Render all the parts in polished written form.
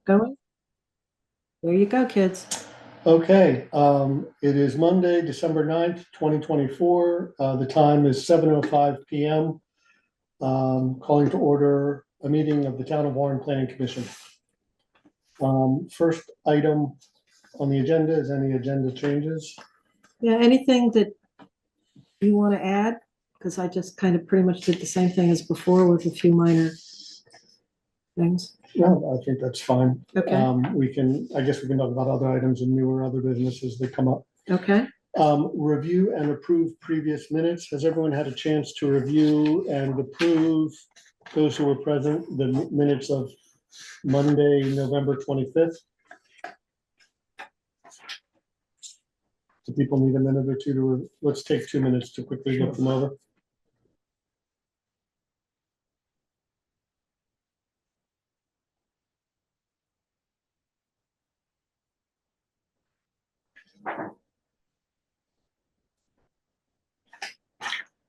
Going? There you go, kids. Okay, it is Monday, December 9th, 2024. The time is 7:05 PM. Calling to order a meeting of the Town of Warren Planning Commission. First item on the agenda is any agenda changes. Yeah, anything that you want to add? Because I just kind of pretty much did the same thing as before with a few minor things. No, I think that's fine. Okay. I guess we can talk about other items and newer other businesses that come up. Okay. Review and approve previous minutes. Has everyone had a chance to review and approve, those who were present, the minutes of Monday, November 25th? Do people need a minute or two to, let's take 2 minutes to quickly look them over.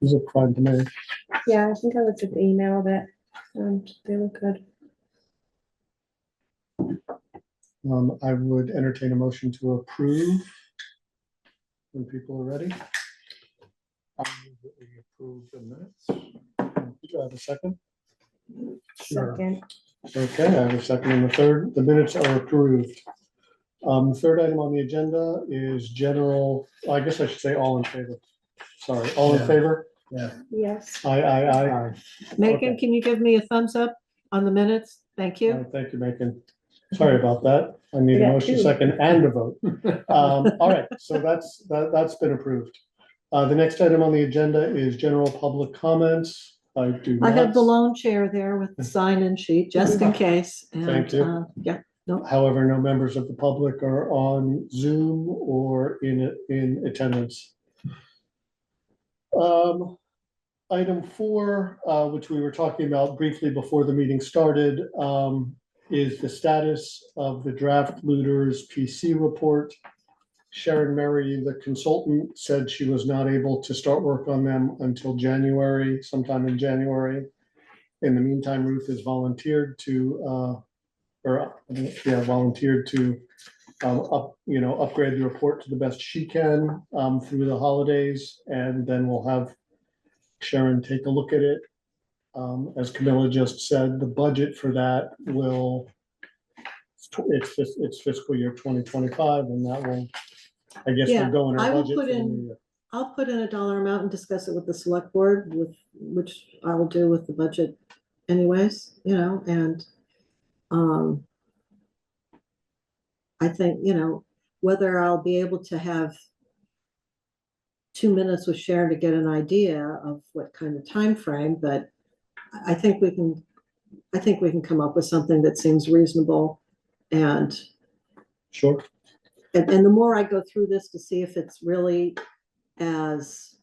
These are fine to me. Yeah, I think I looked at the email that they look good. I would entertain a motion to approve when people are ready. I move that we approve the minutes. Do I have a second? Sure. Second. Okay, I have a second and the third. The minutes are approved. The third item on the agenda is general, I guess I should say all in favor. Sorry, all in favor? Yeah. Yes. Aye. Megan, Okay. can you give me a thumbs up on the minutes? Thank you. Thank you, Macon. Sorry about that. I need a Yeah, motion, two. second, and a vote. All right, so that's been approved. The next item on the agenda is general public comments. I have the lone chair there with the sign-in sheet, just in case. And, Thank you. Yeah, no, However, no members of the public are on Zoom or in attendance. Item 4, which we were talking about briefly before the meeting started, is the status of the draft looters PC report. Sharon Murray, the consultant, said she was not able to start work on them until January, sometime in January. In the meantime, Ruth has volunteered to, upgrade the report to the best she can through the holidays, and then we'll have Sharon take a look at it. As Camilla just said, the budget for that it's fiscal year 2025, and that will, I guess, Yeah, will go in I our will budget put for the in- new year. I'll put in a dollar amount and discuss it with the select board, which I will do with the budget anyways, and I think, whether I'll be able to have 2 minutes with Sharon to get an idea of what kind of time frame, but I think we can come up with something that seems reasonable. And Sure. the more I go through this to see if it's really as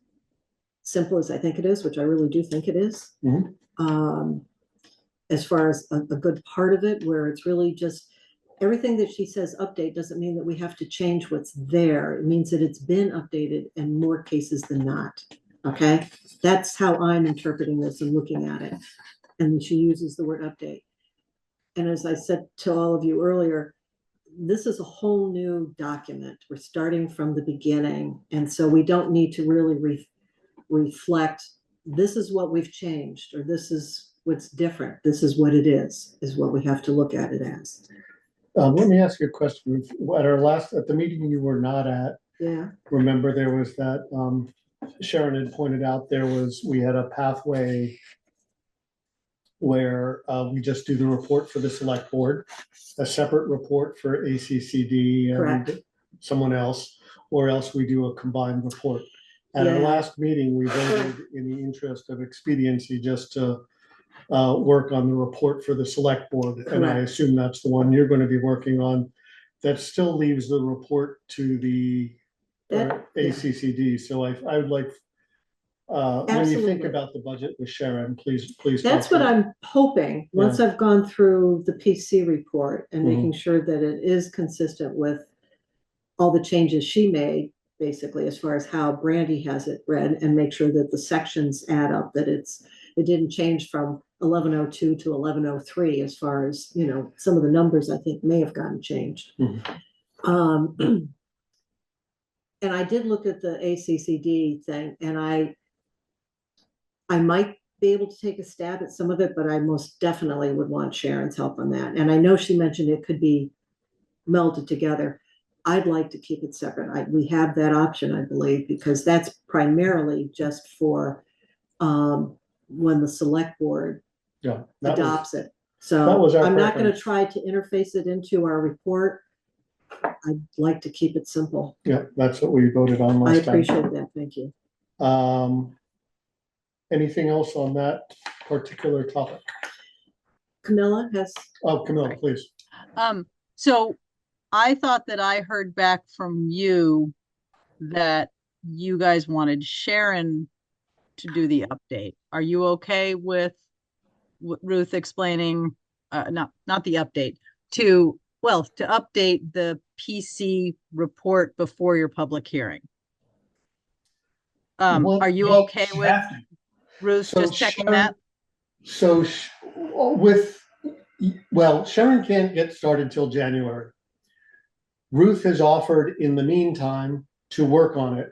simple as I think it is, which I really do think it is. Mhm. As far as a good part of it, where it's really just everything that she says update doesn't mean that we have to change what's there. It means that it's been updated in more cases than not. Okay, that's how I'm interpreting this and looking at it. And she uses the word update. And as I said to all of you earlier, this is a whole new document. We're starting from the beginning. And so we don't need to really reflect, this is what we've changed, or this is what's different. This is what it is what we have to look at it as. Let me ask you a question. At the meeting you were not at, Yeah, remember there was that, Sharon had pointed out we had a pathway where we just do the report for the select board, a separate report for ACCD and Correct. someone else, or else we do a combined report. At our Yeah. last meeting, we voted in the interest of expediency just to work on the report for the select board. And I Correct. assume that's the one you're going to be working on. That still leaves the report to the ACCD. So I would like, when you think Absolutely. about the budget with Sharon, please. That's what I'm hoping, once I've gone through the PC report and Mhm. making sure that it is consistent with all the changes she made, basically, as far as how Brandy has it read, and make sure that the sections add up, that it didn't change from 1102 to 1103 as far as, you know, some of the numbers I think may have gotten changed. And I did look at the ACCD thing, and I might be able to take a stab at some of it, but I most definitely would want Sharon's help on that. And I know she mentioned it could be melded together. I'd like to keep it separate. We have that option, I believe, because that's primarily just for when the select board Yeah. adopts it. that So was our I'm not going to preference. try to interface it into our report. I'd like to keep it simple. Yeah, that's what we voted on I last time. appreciate that. Thank you. Anything else on that particular topic? Camilla has, Oh, Camilla, please. So I thought that I heard back from you that you guys wanted Sharon to do the update. Are you okay with Ruth explaining, not the update, to update the PC report before your public hearing? Well, Are you well, okay You with have to. Ruth So just checking Sharon- that? So Sharon can't get started till January. Ruth has offered in the meantime to work on it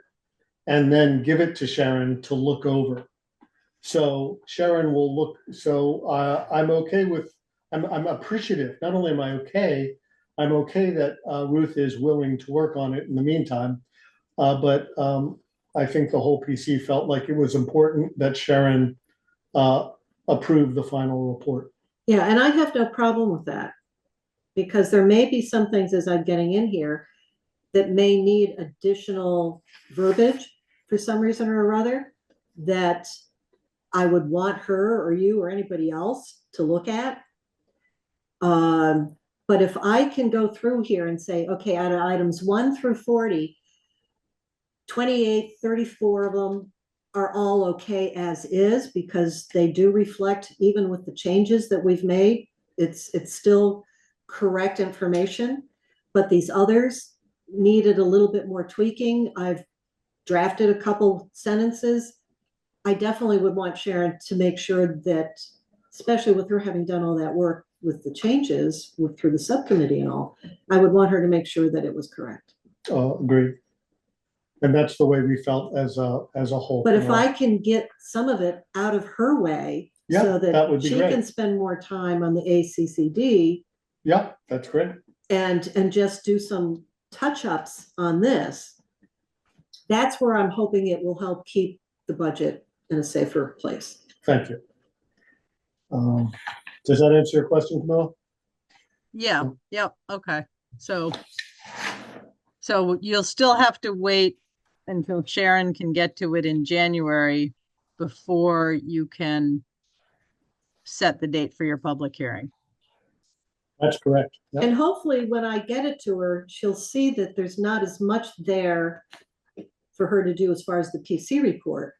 and then give it to Sharon to look over. So Sharon will look, so I'm okay with, I'm appreciative. Not only am I okay, I'm okay that Ruth is willing to work on it in the meantime. But I think the whole PC felt like it was important that Sharon approve the final report. yeah, and I have no problem with that. Because there may be some things as I'm getting in here that may need additional verbiage for some reason or other that I would want her or you or anybody else to look at. But if I can go through here and say, okay, out of items 1 through 40, 28, 34 of them are all okay as is, because they do reflect, even with the changes that we've made, it's still correct information, but these others needed a little bit more tweaking. I've drafted a couple sentences. I definitely would want Sharon to make sure that, especially with her having done all that work with the changes through the subcommittee and all, I would want her to make sure that it was correct. Agreed. And that's the way we felt as a whole. But if I can get some of it out of her way, Yeah, so that would that be she great. can spend more time on the ACCD Yeah, that's great. and just do some touch-ups on this, that's where I'm hoping it will help keep the budget in a safer place. Thank you. Does that answer your question, Camilla? Yeah, yep, okay. So you'll still have to wait until Sharon can get to it in January before you can set the date for your public hearing. That's correct. Yep. And hopefully when I get it to her, she'll see that there's not as much there for her to do as far as the PC report,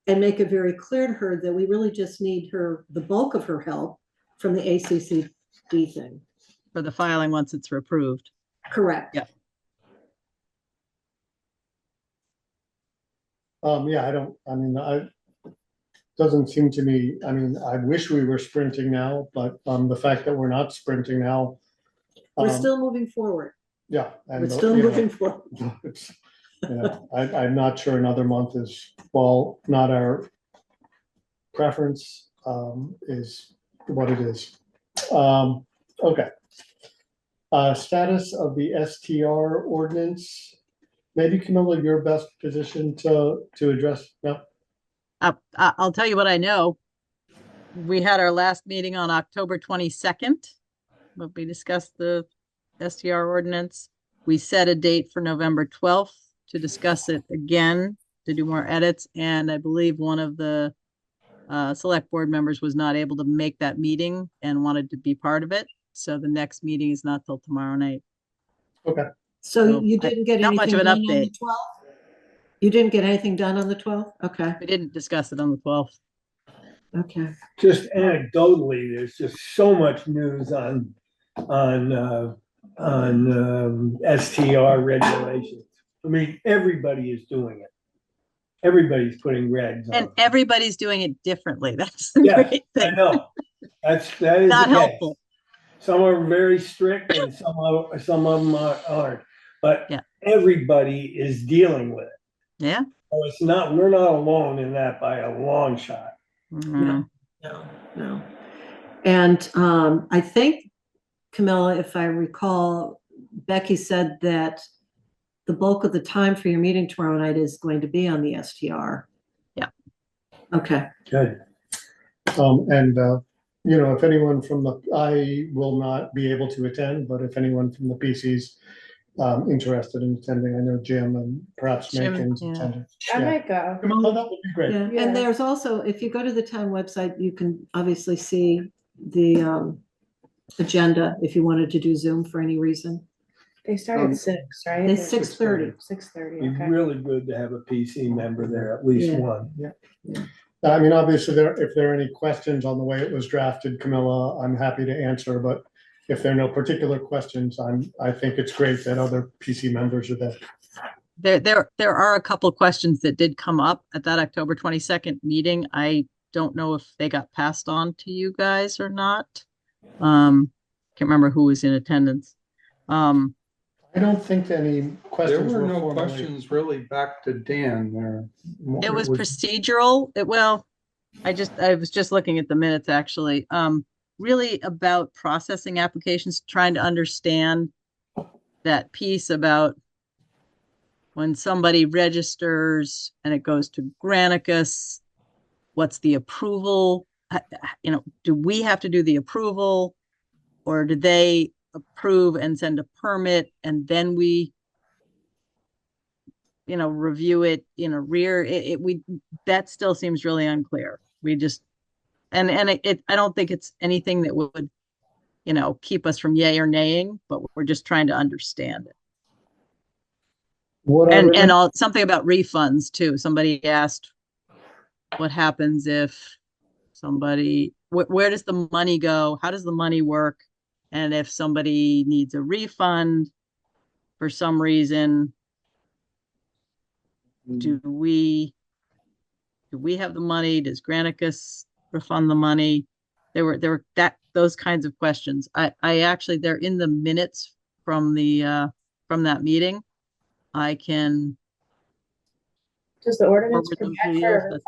and make it very clear to her that we really just need the bulk of her help from the ACCD thing. For the filing once it's approved. Correct. Yeah. Doesn't seem to me, I wish we were sprinting now, but the fact that we're not sprinting now. We're still moving forward. Yeah. and, We're still you know, moving forward. it's, you know, I'm not sure another month is, well, not our preference, is what it is. Okay. Status of the STR ordinance. Maybe Camilla, your best position to address. No? I'll tell you what I know. We had our last meeting on October 22nd, but we discussed the STR ordinance. We set a date for November 12th to discuss it again, to do more edits, and I believe one of the select board members was not able to make that meeting and wanted to be part of it. So the next meeting is not till tomorrow night. Okay. So you didn't get not much anything of an done on the update. 12th? You didn't get anything done on the 12th? Okay, We didn't discuss it on the 12th. okay. Just anecdotally, there's just so much news on STR regulations. I mean, everybody is doing it. everybody's putting regs And on. everybody's doing it differently. That's the Yes, great I thing. know. That is Not the case. helpful. Some are very strict and some of them aren't. But Yeah. everybody is dealing with it. Yeah. So it's not, we're not alone in that by a long shot. Mhm. No. And I think, Camilla, if I recall, Becky said that the bulk of the time for your meeting tomorrow night is going to be on the STR. Yeah. Okay. Good. If anyone I will not be able to attend, but if anyone from the PC's interested in attending, I know Jim and perhaps Jim, Megan's yeah. attending. I Yeah. might go. Oh, that would be great. Yeah, Yeah. and there's also, if you go to the town website, you can obviously see the agenda if you wanted to do Zoom for any reason. They start at 6, right? It's 6:30. 6:30, It'd be okay. really good to have a PC member there, at least Yeah. one. I mean, obviously, if there are any questions on the way it was drafted, Camilla, I'm happy to answer, but if there are no particular questions, I think it's great that other PC members are there. There are a couple questions that did come up at that October 22nd meeting. I don't know if they got passed on to you guys or not. Can't remember who was in attendance. I don't think any There questions were were no formally. questions really back to Dan there. It was procedural. I was just looking at the minutes actually. Really about processing applications, trying to understand that piece about when somebody registers and it goes to Granicus, what's the approval? Do we have to do the approval, or do they approve and send a permit and then we review it in a rear? That still seems really unclear. We just I don't think it's anything that would keep us from yay or naying, but we're just trying to understand it. What I And remember- something about refunds too. Somebody asked what happens if somebody, where does the money go? How does the money work? And if somebody needs a refund for some reason, do we have the money? Does Granicus refund the money? There were those kinds of questions. I actually, they're in the minutes from that meeting. I can Does the ordinance forward them provide to you if for that's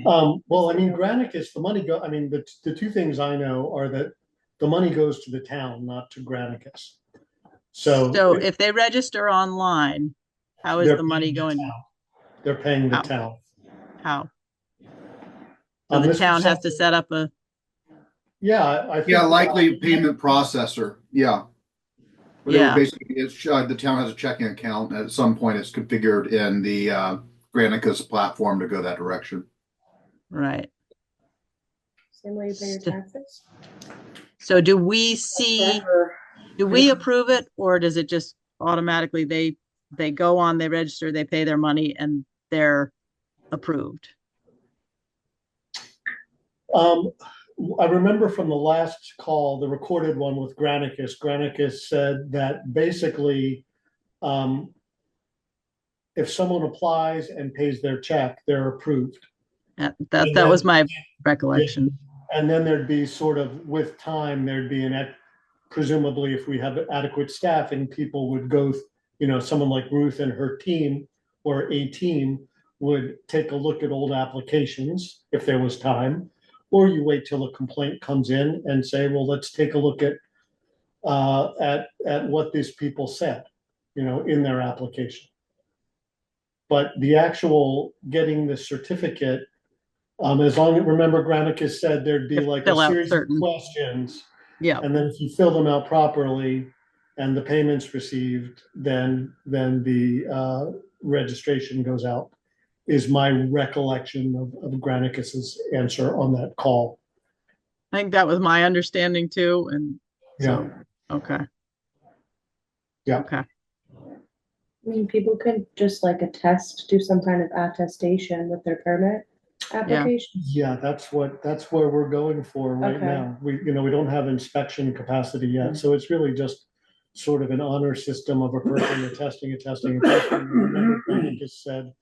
helpful. Well, I mean, Granicus, the money the two things I know are that the money goes to the town, not to Granicus. So if they register online, how is they're the money paying the going? town. They're paying the How? town. How? So the This is town has to something- set up a, Yeah, I think. Yeah, likely payment processor, yeah. But it would Yeah. basically, the town has a checking account, at some point it's configured in the Granicus platform to go that direction. right. same way you pay your St- taxes? So do we approve it, or does it just automatically they go on, they register, they pay their money and they're approved? I remember from the last call, the recorded one with Granicus, Granicus said that basically, if someone applies and pays their check, they're approved. That was my recollection. And then there'd be sort of, with time, there'd be presumably if we have adequate staffing, people would go, someone like Ruth and her team or a team would take a look at old applications if there was time. Or you wait till a complaint comes in and say, well, let's take a look at what these people said, in their application. But the actual getting the certificate, as long as, remember, Granicus said there'd be like a Fill out series of certain- questions. Yeah. And then if you fill them out properly and the payment's received, then the registration goes out, is my recollection of Granicus's answer on that call. I think that was my understanding too. And Yeah. okay. Yeah. Okay. I mean, people could just do some kind of attestation with their permit application. Yeah, that's where we're going for right Okay. now. We don't have inspection capacity yet, so it's really just sort of an honor system of a person attesting. And then Granicus said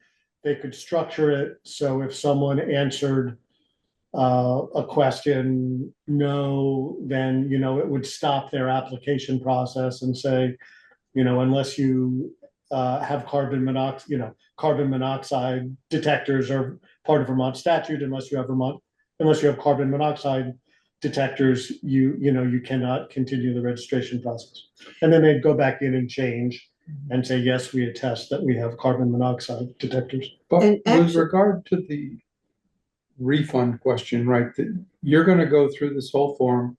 they could structure it so if someone answered a question no, then, it would stop their application process and say, unless you have carbon monoxide detectors are part of Vermont statute, unless you have carbon monoxide detectors, you cannot continue the registration process. And then they'd go back in and change and say, yes, we attest that we have carbon monoxide detectors. But And with actually- regard to the refund question, right, that you're gonna go through this whole form,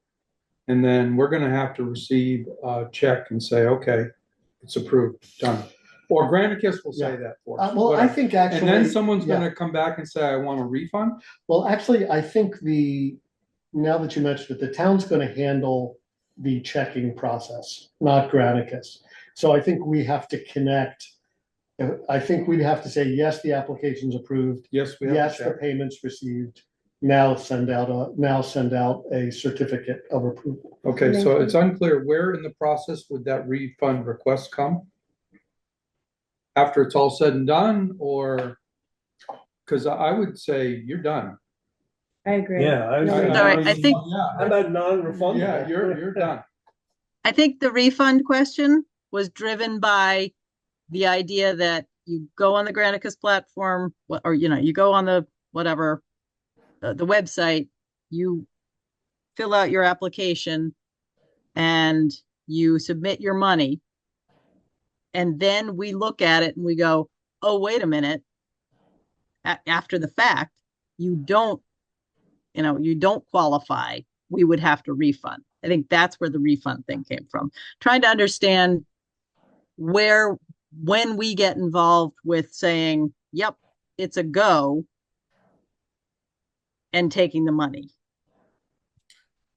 and then we're gonna have to receive a check and say, okay, it's approved, done. Or Granicus will say that for us. Well, I whatever. think actually. And then someone's yeah. gonna come back and say, I want a refund? Well, actually, I think now that you mentioned it, the town's gonna handle the checking process, not Granicus. So I think we have to connect. I think we'd have to say, yes, the application's approved. Yes, we have Yes, to the check. payment's received. Now send out a certificate of approval. Okay, so it's unclear, where in the process would that refund request come? After it's all said and done, or, because I would say you're done. I agree. Yeah. No, All right, I think- How about non-refundable? Yeah, you're done. I think the refund question was driven by the idea that you go on the Granicus platform, or, you go on the whatever, the website, you fill out your application and you submit your money. And then we look at it and we go, oh, wait a minute. After the fact, you don't qualify. We would have to refund. I think that's where the refund thing came from. Trying to understand when we get involved with saying, yep, it's a go, and taking the money.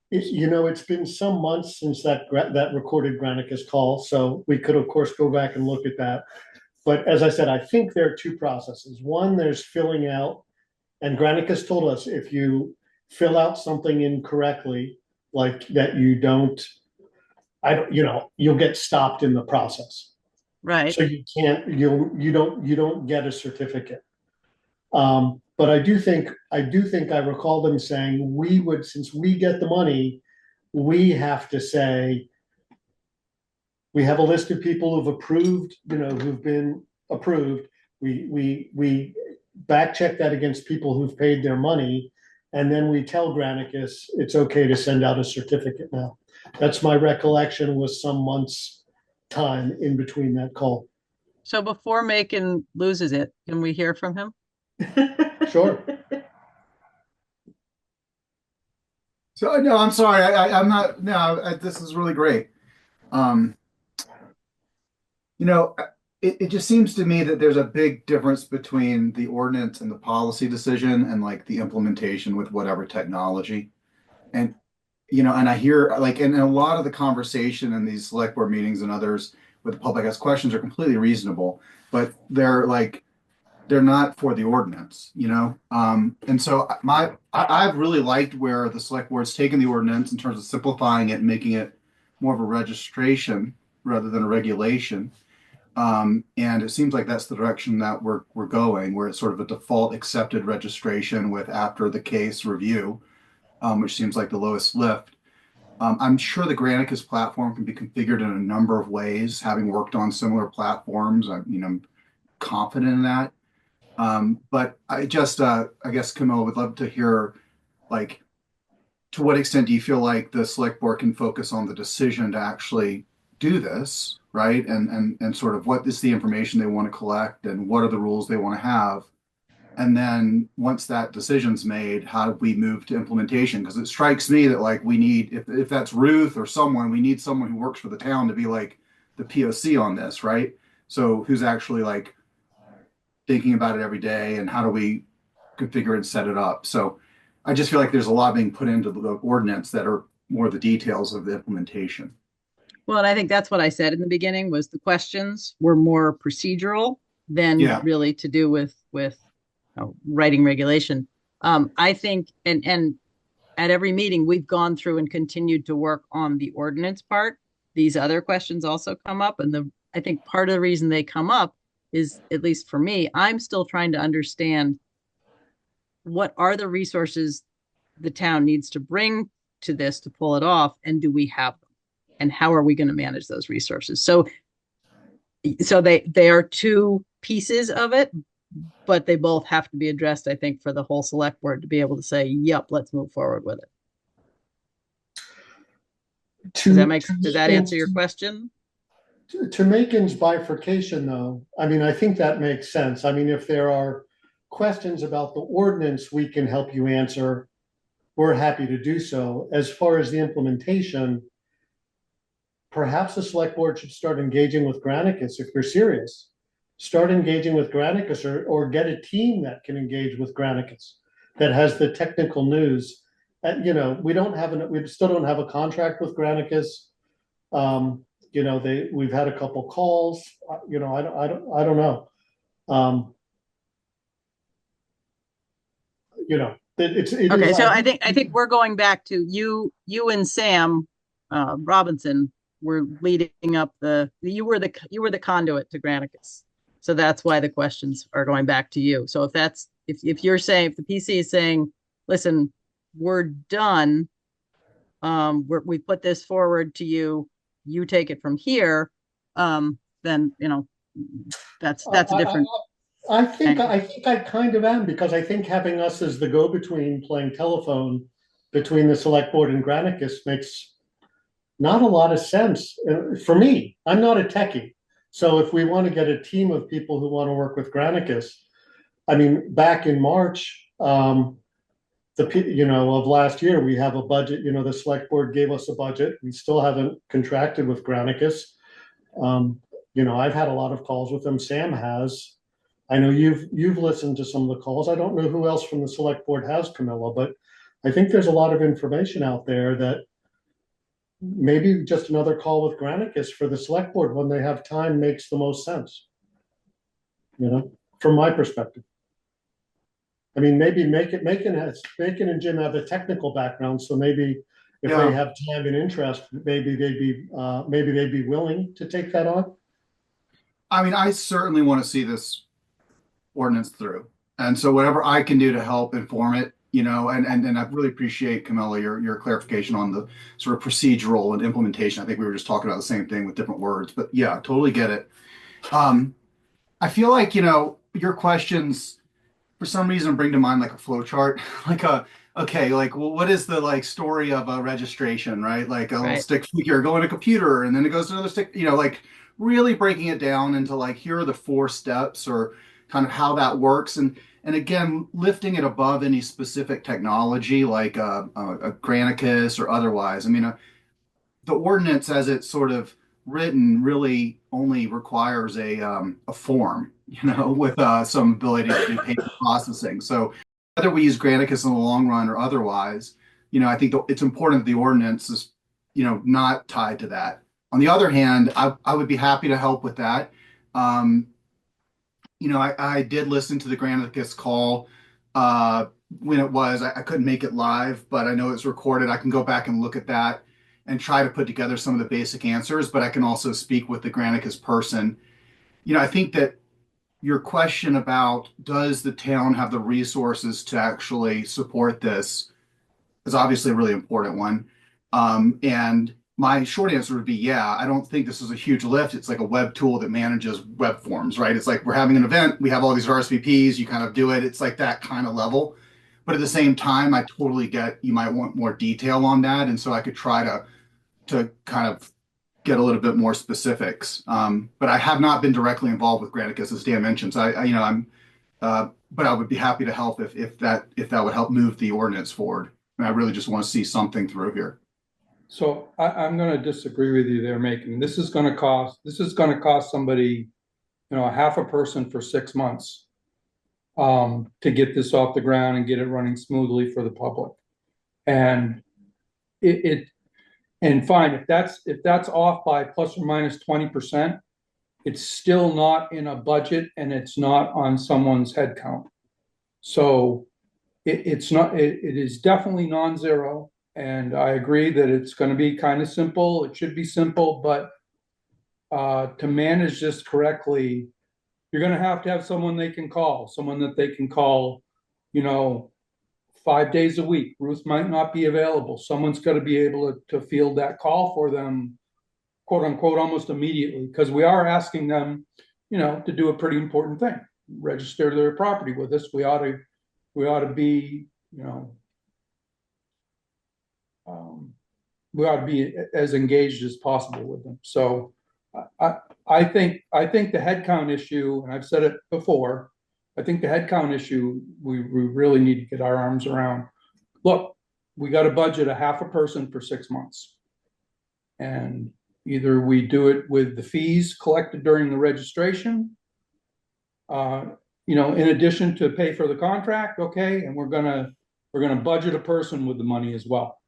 It's been some months since that recorded Granicus call, so we could, of course, go back and look at that. But as I said, I think there are two processes. One, there's filling out, and Granicus told us if you fill out something incorrectly, like that you'll get stopped in the process. Right. So you don't get a certificate. But I do think I recall them saying since we get the money, we have to say, we have a list of people who've approved, who've been approved. We back check that against people who've paid their money. And then we tell Granicus it's okay to send out a certificate now. That's my recollection, was some months time in between that call. So before Macon loses it, can we hear from him? Sure. So no, I'm sorry. I'm not. No, this is really great. It just seems to me that there's a big difference between the ordinance and the policy decision and like the implementation with whatever technology. And and I hear and a lot of the conversation in these select board meetings and others where the public has questions are completely reasonable, but they're not for the ordinance, and so I've really liked where the select board's taken the ordinance in terms of simplifying it and making it more of a registration rather than a regulation. And it seems like that's the direction that we're going, where it's sort of a default accepted registration with after the case review, which seems like the lowest lift. I'm sure the Granicus platform can be configured in a number of ways. Having worked on similar platforms, I'm confident in that. But I guess Camilla would love to hear, to what extent do you feel like the select board can focus on the decision to actually do this, right? And sort of what is the information they want to collect and what are the rules they want to have? And then once that decision's made, how do we move to implementation? Because it strikes me that we need, if that's Ruth or someone, we need someone who works for the town to be the POC on this, right? So who's actually thinking about it every day and how do we configure and set it up? So I just feel like there's a lot being put into the ordinance that are more the details of the implementation. Well, and I think that's what I said in the beginning, was the questions were more procedural than really to do with writing regulation. I think, and at every meeting we've gone through and continued to work on the ordinance part, these other questions also come up. And I think part of the reason they come up is, at least for me, I'm still trying to understand what are the resources the town needs to bring to this to pull it off, and do we have them? And how are we going to manage those resources? So they are two pieces of it, but they both have to be addressed, I think, for the whole select board to be able to say, yep, let's move forward with it. Does that answer your question? To Macon's bifurcation, though, I mean, I think that makes sense. I mean, if there are questions about the ordinance we can help you answer, we're happy to do so. As far as the implementation, perhaps the select board should start engaging with Granicus if they're serious. Start engaging with Granicus, or get a team that can engage with Granicus that has the technical news. You know, we still don't have a contract with Granicus. You know, we've had a couple calls. You know, I don't know. You know, okay. So I think we're going back to you and Sam Robinson were leading up you were the conduit to Granicus. So that's why the questions are going back to you. So if you're saying, if the PC is saying, listen, we're done, we put this forward to you, you take it from here, then, you know, that's a different. I think I kind of am, because I think having us as the go-between playing telephone between the select board and Granicus makes not a lot of sense for me. I'm not a techie. So if we want to get a team of people who want to work with Granicus, I mean, back in March, of last year, we have a budget. You know, the select board gave us a budget. We still haven't contracted with Granicus. You know, I've had a lot of calls with them. Sam has. I know you've listened to some of the calls. I don't know who else from the select board has, Camilla, but I think there's a lot of information out there that maybe just another call with Granicus for the select board when they have time makes the most sense. You know, from my perspective. I mean, maybe Macon and Jim have a technical background, so maybe if they have time and interest, maybe they'd be willing to take that on. I mean, I certainly want to see this ordinance through, and so whatever I can do to help inform it, you know, and I really appreciate, Camilla, your clarification on the sort of procedural and implementation. I think we were just talking about the same thing with different words, but yeah, totally get it. I feel like, you know, your questions for some reason bring to mind like a flow chart, like well, what is the like story of a registration, right? Like a little stick figure going to a computer, and then it goes to another stick, you know, like really breaking it down into like, here are the 4 steps, or kind of how that works. And again, lifting it above any specific technology like a Granicus or otherwise. I mean, the ordinance as it's sort of written really only requires a form, you know, with some ability to do payment processing. So whether we use Granicus in the long run or otherwise, you know, I think it's important that the ordinance is, you know, not tied to that. On the other hand, I would be happy to help with that. You know, I did listen to the Granicus call when it was. I couldn't make it live, but I know it's recorded. I can go back and look at that and try to put together some of the basic answers, but I can also speak with the Granicus person. You know, I think that your question about does the town have the resources to actually support this is obviously a really important one. And my short answer would be, yeah, I don't think this is a huge lift. It's like a web tool that manages web forms, right? It's like we're having an event, we have all these RSVPs, you kind of do it. It's like that kind of level. But at the same time, I totally get you might want more detail on that. And so I could try to kind of get a little bit more specifics. But I have not been directly involved with Granicus, as Dan mentioned. So but I would be happy to help if that would help move the ordinance forward. And I really just want to see something through here. So I'm going to disagree with you there, Macon. This is going to cost somebody, you know, half a person for 6 months to get this off the ground and get it running smoothly for the public. And and fine, if that's off by plus or minus 20%, it's still not in a budget and it's not on someone's head count. So it is definitely non-zero. And I agree that it's gonna be kind of simple, it should be simple, but to manage this correctly, you're gonna have to have someone they can call, someone that they can call, 5 days a week. Ruth might not be available. Someone's gotta be able to field that call for them, quote unquote, almost immediately, because we are asking them, to do a pretty important thing, register their property with us. We ought to be, we ought to be as engaged as possible with them. So I think the headcount issue, and I've said it before, I think the headcount issue, we really need to get our arms around. Look, we got a budget, a half a person for 6 months. And either we do it with the fees collected during the registration, in addition to pay for the contract, okay, and we're gonna budget a person with the money as well.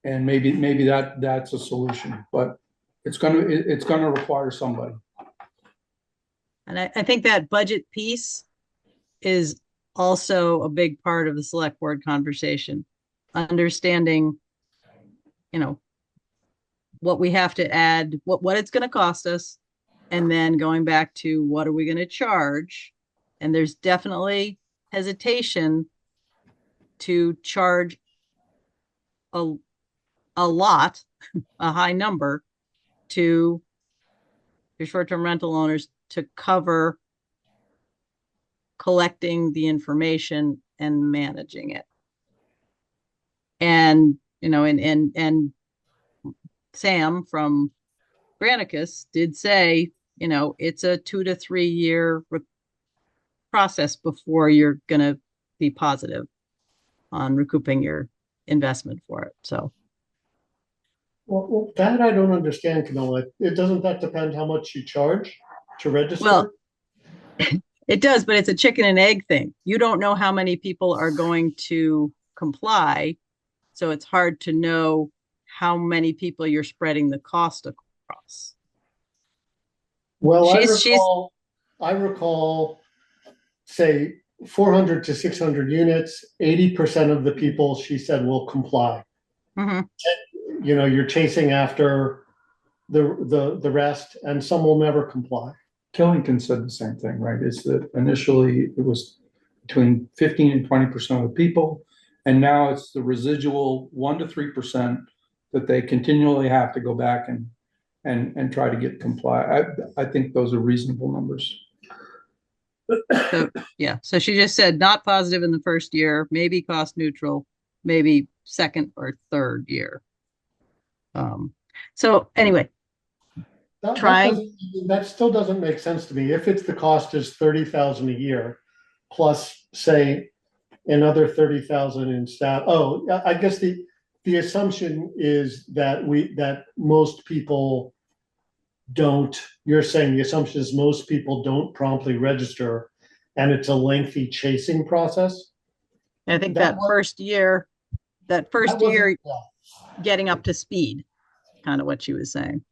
And maybe that's a solution, but it's gonna require somebody. And I think that budget piece is also a big part of the select board conversation. Understanding, what we have to add, what it's gonna cost us, and then going back to what are we gonna charge? And there's definitely hesitation to charge a lot, a high number to your short-term rental owners to cover collecting the information and managing it. And, and Sam from Granicus did say, it's a 2 to 3 year process before you're going to be positive on recouping your investment for it. So. Well, that I don't understand, Camilla. Doesn't that depend how much you charge to register? Well, it does, but it's a chicken and egg thing. You don't know how many people are going to comply. So it's hard to know how many people you're spreading the cost across. Well, I recall, say, 400 to 600 units, 80% of the people, she said, will comply. Mm-hmm. You're chasing after the rest, and some will never comply. Killington said the same thing, right? Is that initially it was between 15 and 20% of the people, and now it's the residual 1 to 3% that they continually have to go back and try to get comply. I think those are reasonable numbers. So, yeah. So she just said not positive in the first year, maybe cost neutral, maybe second or third year. So anyway, that still doesn't make sense to me. If it's the cost is $30,000 a year, plus say another $30,000 in staff. Oh, I guess the assumption is that most people don't. You're saying the assumption is most people don't promptly register, and it's a lengthy chasing process. I think that first year, getting up to speed, kind of what she was saying.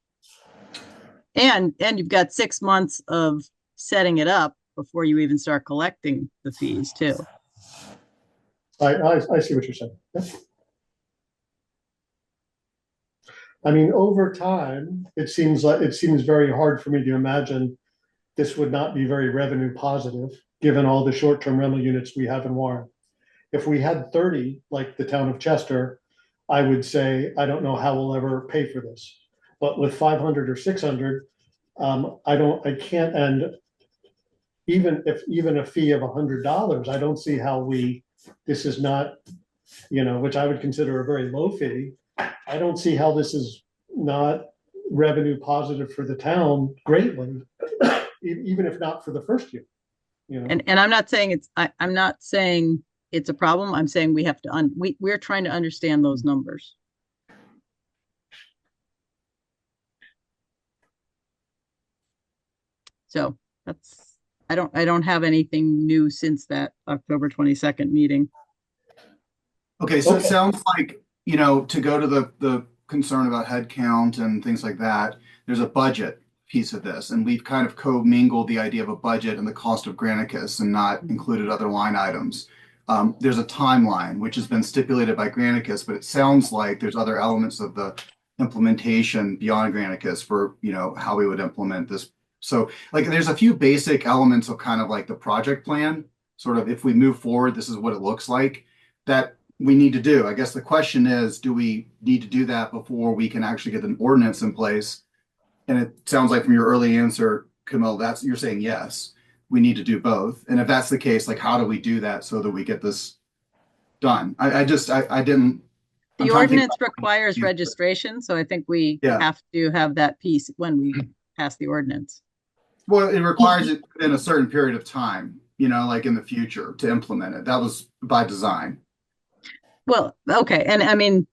And you've got 6 months of setting it up before you even start collecting the fees too. I see what you're saying. I mean, over time, it seems very hard for me to imagine this would not be very revenue positive, given all the short-term rental units we have in Warren. If we had 30, like the town of Chester, I would say, I don't know how we'll ever pay for this. But with 500 or 600, I can't, and even a fee of $100, I don't see how this is not, which I would consider a very low fee. I don't see how this is not revenue positive for the town greatly, even if not for the first year. And I'm not saying I'm not saying it's a problem. I'm saying we have to we're trying to understand those numbers. So I don't have anything new since that October 22nd meeting. Okay, so It sounds like, to go to the concern about headcount and things like that, there's a budget piece of this, and we've kind of co-mingled the idea of a budget and the cost of Granicus and not included other line items. there's a timeline which has been stipulated by Granicus, but it sounds like there's other elements of the implementation beyond Granicus for, how we would implement this. So like there's a few basic elements of kind of like the project plan, sort of if we move forward, this is what it looks like that we need to do. I guess the question is, do we need to do that before we can actually get an ordinance in place? And it sounds like from your early answer, Camille, you're saying yes, we need to do both. And if that's the case, like how do we do that so that we get this done? I didn't. I'm The trying to think ordinance about- requires registration, so I think we Yeah. have to have that piece when we pass the ordinance. Well, it requires it in a certain period of time, like in the future to implement it. That was by design. Well, okay, and I mean,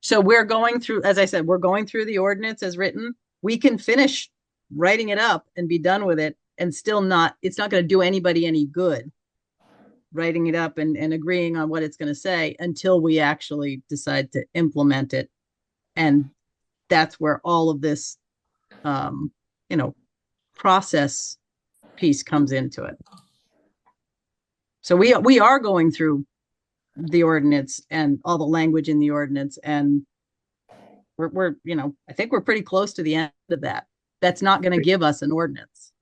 so we're going through, as I said, we're going through the ordinance as written. We can finish writing it up and be done with it and still it's not going to do anybody any good writing it up and agreeing on what it's going to say until we actually decide to implement it. And that's where all of this, process piece comes into it. So we are going through the ordinance and all the language in the ordinance, and we're I think we're pretty close to the end of that. That's not going to give us an ordinance.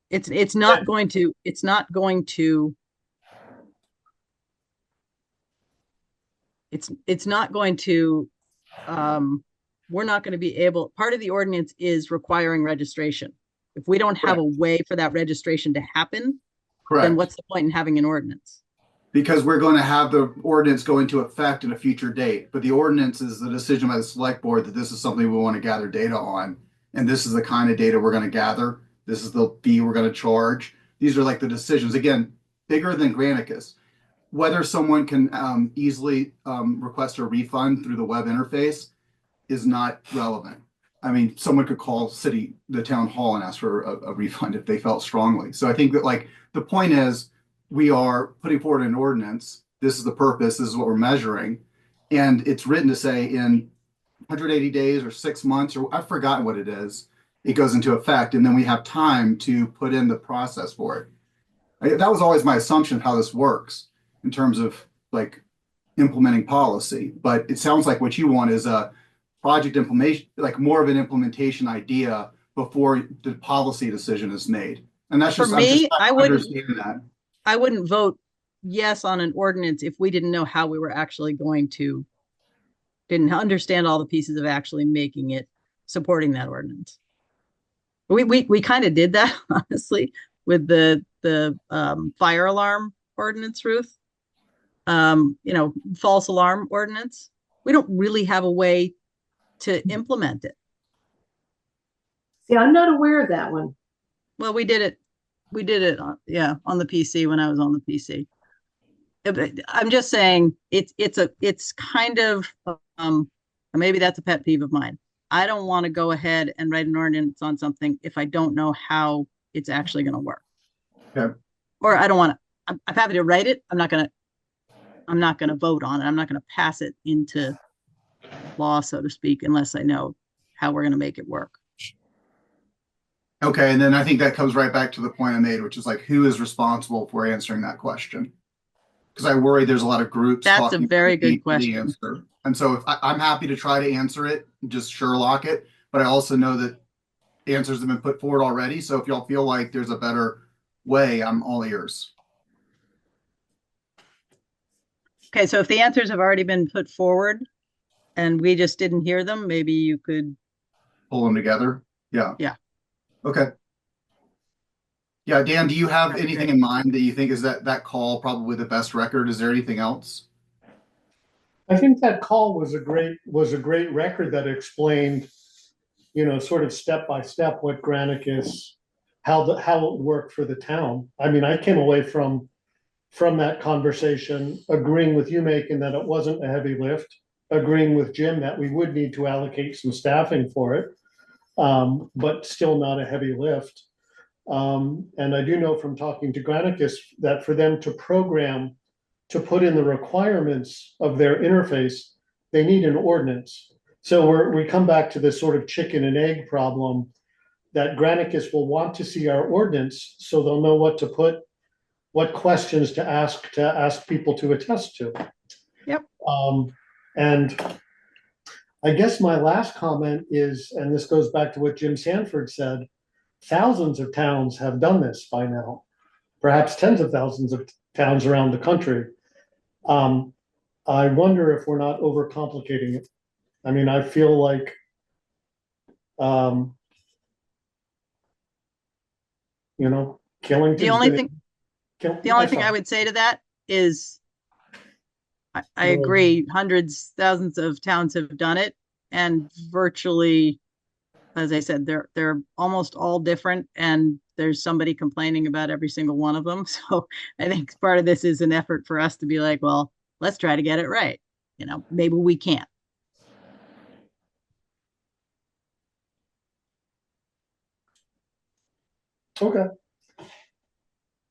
It's not going to we're not going to be able, part of the ordinance is requiring registration. If we don't have a way for that registration to happen, Correct. then what's the point in having an ordinance? Because we're going to have the ordinance go into effect in a future date. But the ordinance is the decision by the select board that this is something we want to gather data on. And this is the kind of data we're going to gather. This is the fee we're going to charge. These are like the decisions, again, bigger than Granicus. Whether someone can easily request a refund through the web interface is not relevant. I mean, someone could call the town hall and ask for a refund if they felt strongly. So I think that like the point is we are putting forward an ordinance. This is the purpose. This is what we're measuring. And it's written to say in 180 days or 6 months, or I've forgotten what it is, it goes into effect. And then we have time to put in the process for it. That was always my assumption of how this works in terms of like implementing policy. But it sounds like what you want is a project implementation, like more of an implementation idea before the policy decision is made. And that's just, For me, I wouldn't vote yes on an ordinance if we didn't know how we were actually didn't understand all the pieces of actually making it, supporting that ordinance. We kind of did that, honestly, with the fire alarm ordinance, Ruth. False alarm ordinance. We don't really have a way to implement it. See, I'm not aware of that one. Well, we did it on the PC when I was on the PC. I'm just saying it's kind of maybe that's a pet peeve of mine. I don't want to go ahead and write an ordinance on something if I don't know how it's actually going to work. Okay. Or I don't want to. I'm happy to write it. I'm not going to vote on it. I'm not going to pass it into law, so to speak, unless I know how we're going to make it work. Okay, and then I think that comes right back to the point I made, which is like, who is responsible for answering that question? Because I worry there's a lot of groups. That's a very good question. Answer. And so I'm happy to try to answer it, just Sherlock it, but I also know that answers have been put forward already. So if y'all feel like there's a better way, I'm all ears. Okay, so if the answers have already been put forward and we just didn't hear them, maybe you could pull them together. Yeah. Yeah. Okay. Yeah, Dan, do you have anything in mind that you think is that call probably the best record? Is there anything else? I think that call was a great record that explained, sort of step by step what Granicus, how it worked for the town. I mean, I came away from that conversation agreeing with you, Macon, that it wasn't a heavy lift, agreeing with Jim that we would need to allocate some staffing for it, but still not a heavy lift. And I do know from talking to Granicus that for them to program, to put in the requirements of their interface, they need an ordinance. So we come back to this sort of chicken and egg problem. that Granicus will want to see our ordinance, so they'll know what to put, what questions to ask people to attest to. Yep. And I guess my last comment is, and this goes back to what Jim Sanford said, thousands of towns have done this by now, perhaps tens of thousands of towns around the country. I wonder if we're not overcomplicating it. I mean, I feel like, you know, Killington. The only thing I would say to that is I agree, hundreds, thousands of towns have done it, and virtually, as I said, they're almost all different, and there's somebody complaining about every single one of them. So I think part of this is an effort for us to be like, well, let's try to get it right. You know, maybe we can't. Okay.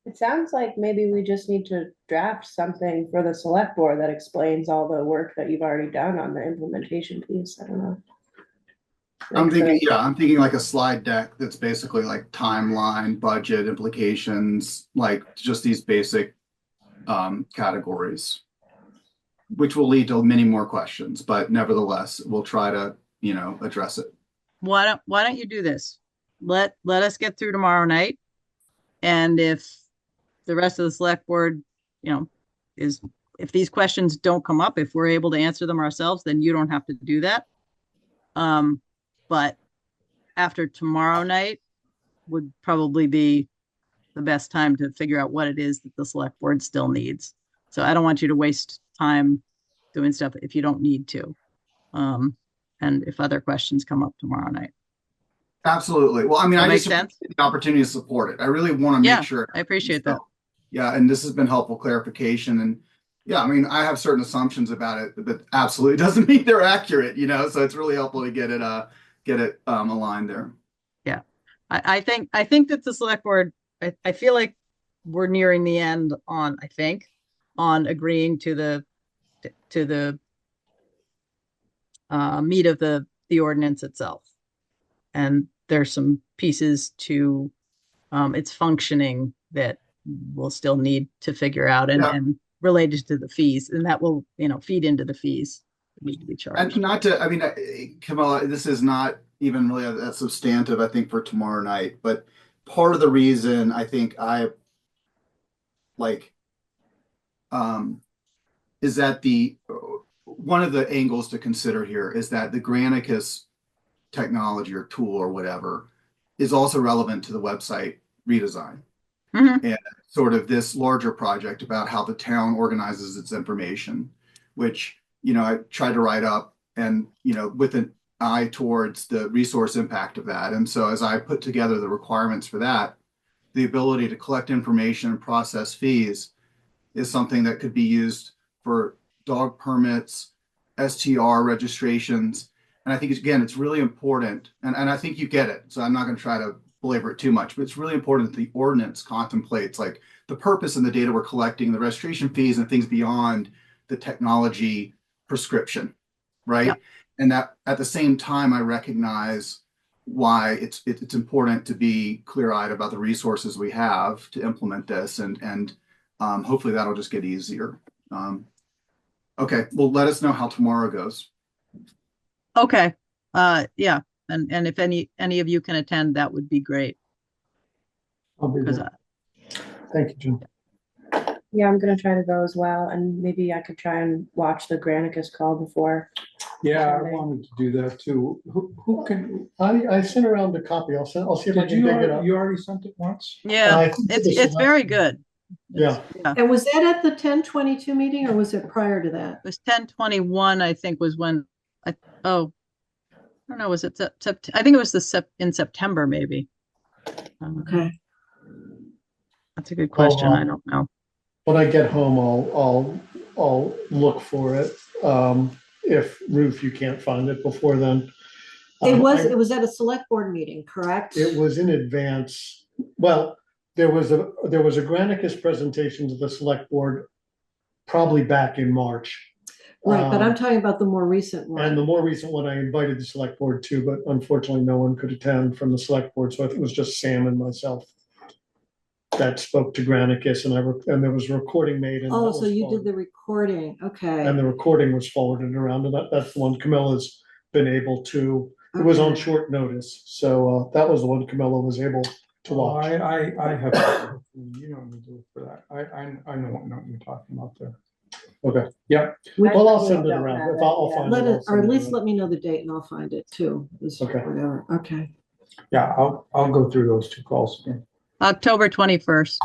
It sounds like maybe we just need to draft something for the select board that explains all the work that you've already done on the implementation piece. I don't know. I'm thinking like a slide deck that's basically like timeline, budget implications, like just these basic categories, which will lead to many more questions, but nevertheless, we'll try to, you know, address it. Why don't you do this? Let us get through tomorrow night. And if the rest of the select board, you know, if these questions don't come up, if we're able to answer them ourselves, then you don't have to do that. But after tomorrow night would probably be the best time to figure out what it is that the select board still needs. So I don't want you to waste time doing stuff if you don't need to. And if other questions come up tomorrow night. Absolutely. Well, I mean, I makes just sense. appreciate the opportunity to support it. I really want to Yeah, make sure. I appreciate that. Yeah, and this has been helpful clarification. And yeah, I mean, I have certain assumptions about it, but absolutely doesn't mean they're accurate, you know. So it's really helpful to get it aligned there. Yeah, I think that the select board, I feel like we're nearing the end on agreeing to the meat of the ordinance itself. And there's some pieces to its functioning that we'll still need to figure out and related to the fees, and that will, you know, feed into the fees that need to be charged. And not to, I mean, Camilla, this is not even really that substantive, I think, for tomorrow night, but part of the reason I think is that one of the angles to consider here is that the Granicus technology or tool or whatever is also relevant to the website redesign. Mm-hmm. And sort of this larger project about how the town organizes its information, which, you know, I tried to write up and, you know, with an eye towards the resource impact of that. And so as I put together the requirements for that, the ability to collect information and process fees is something that could be used for dog permits, STR registrations. And I think, again, it's really important, and I think you get it, so I'm not going to try to belabor it too much, but it's really important that the ordinance contemplates like the purpose and the data we're collecting, the registration fees and things beyond the technology prescription, right? Yeah. And that at the same time, I recognize why it's important to be clear-eyed about the resources we have to implement this, and hopefully that'll just get easier. Okay, well, let us know how tomorrow goes. Okay. Yeah. And if any of you can attend, that would be great. I'll be there. Thank you, Jim. Yeah, I'm gonna try to go as well, and maybe I could try and watch the Granicus call before. Yeah, I wanted to do that too. Who can? I sent around a copy. I'll see if I Did can dig it up. you already sent it once? Yeah, it's very good. Yeah. And was that at the 10/22 meeting or was it prior to that? It was 10/21, I think, was when I don't know, was it I think it was in September, maybe. Okay. That's a good question. I don't know. When I get home, I'll look for it. If Ruth, you can't find it before then. It was at a select board meeting, correct? It was in advance. Well, there was a Granicus presentation to the select board probably back in March. Right, but I'm Um, talking about the more recent And the one. more recent one, I invited the select board to, but unfortunately, no one could attend from the select board, so it was just Sam and myself that spoke to Granicus, and there was a recording made, and that Oh, so was you did the forwarded. recording, okay. And the recording was forwarded around, and that's the one Camilla's been able to, it was on Okay. short notice, so, that was the one Camilla was able to Oh, watch. I have, you don't need to look for that. I know what you're talking about there. Okay, Yeah, well, I'll I send it don't around, have if I'll it, yeah. find Let it, I'll it, or send at it least around. let me know the date and I'll find it too. Is Okay. whatever, okay. yeah, I'll go through those two calls again. October 21st.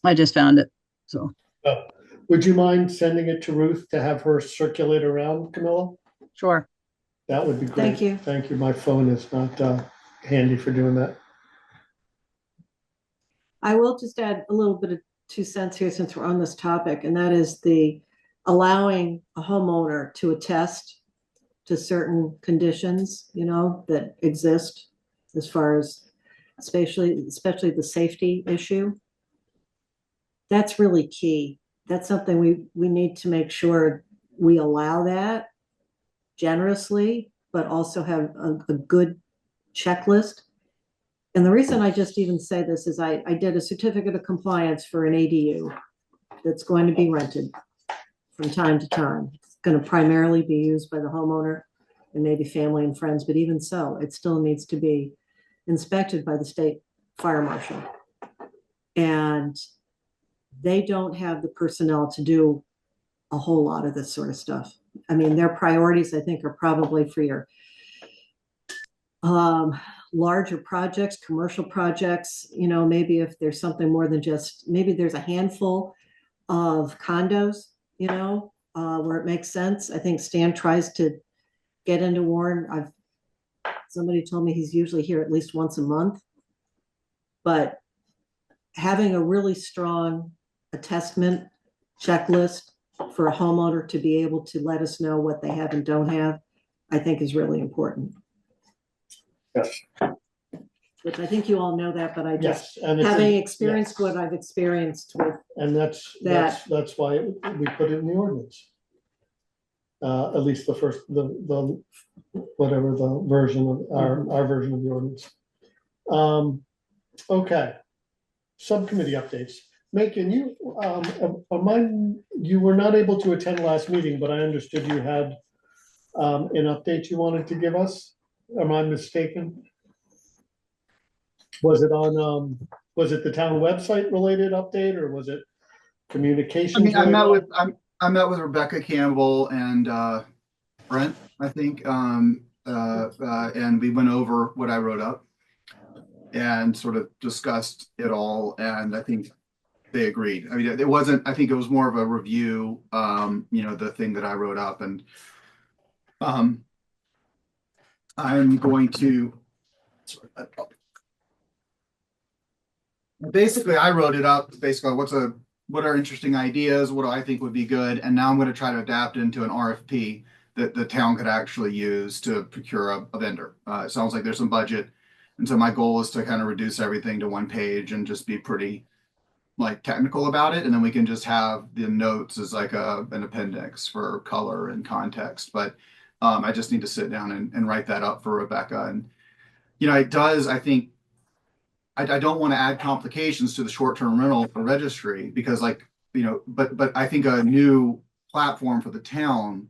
I just found it, so. Would you mind sending it to Ruth to have her circulate around, Camilla? Sure. That would be great. Thank you. Thank you. My phone is not handy for doing that. I will just add a little bit of 2 cents here since we're on this topic, and that is the allowing a homeowner to attest to certain conditions, that exist as far as especially the safety issue. That's really key. That's something we need to make sure we allow that generously, but also have a good checklist. And the reason I just even say this is I did a certificate of compliance for an ADU that's going to be rented from time to time. It's going to primarily be used by the homeowner and maybe family and friends, but even so, it still needs to be inspected by the state fire marshal. And they don't have the personnel to do a whole lot of this sort of stuff. I mean, their priorities, I think, are probably for your larger projects, commercial projects, maybe if there's something more than just, maybe there's a handful of condos, where it makes sense. I think Stan tries to get into Warren. Somebody told me he's usually here at least once a month. But having a really strong attestment checklist for a homeowner to be able to let us know what they have and don't have, I think is really important. Yes. Which I think you all know that, but I just, Yes, and it's having in- experienced what I've experienced with, And that's why we put it in the ordinance. At least the first, the whatever the version of our version of the ordinance. Okay. Subcommittee updates. Macon, you were not able to attend last meeting, but I understood you had an update you wanted to give us. Am I mistaken? Was it the town website related update, or was it communications? I mean, related? I met with Rebecca Campbell and Brent, I think, and we went over what I wrote up and sort of discussed it all, and I think they agreed. I mean, it wasn't, I think it was more of a review, the thing that I wrote up, and I'm going to basically, I wrote it up basically what are interesting ideas, what do I think would be good, and now I'm going to try to adapt into an RFP that the town could actually use to procure a vendor. It sounds like there's some budget, and so my goal is to kind of reduce everything to one page and just be pretty like technical about it, and then we can just have the notes as like an appendix for color and context. But I just need to sit down and write that up for Rebecca, and it does, I think. I don't want to add complications to the short-term rental registry because but I think a new platform for the town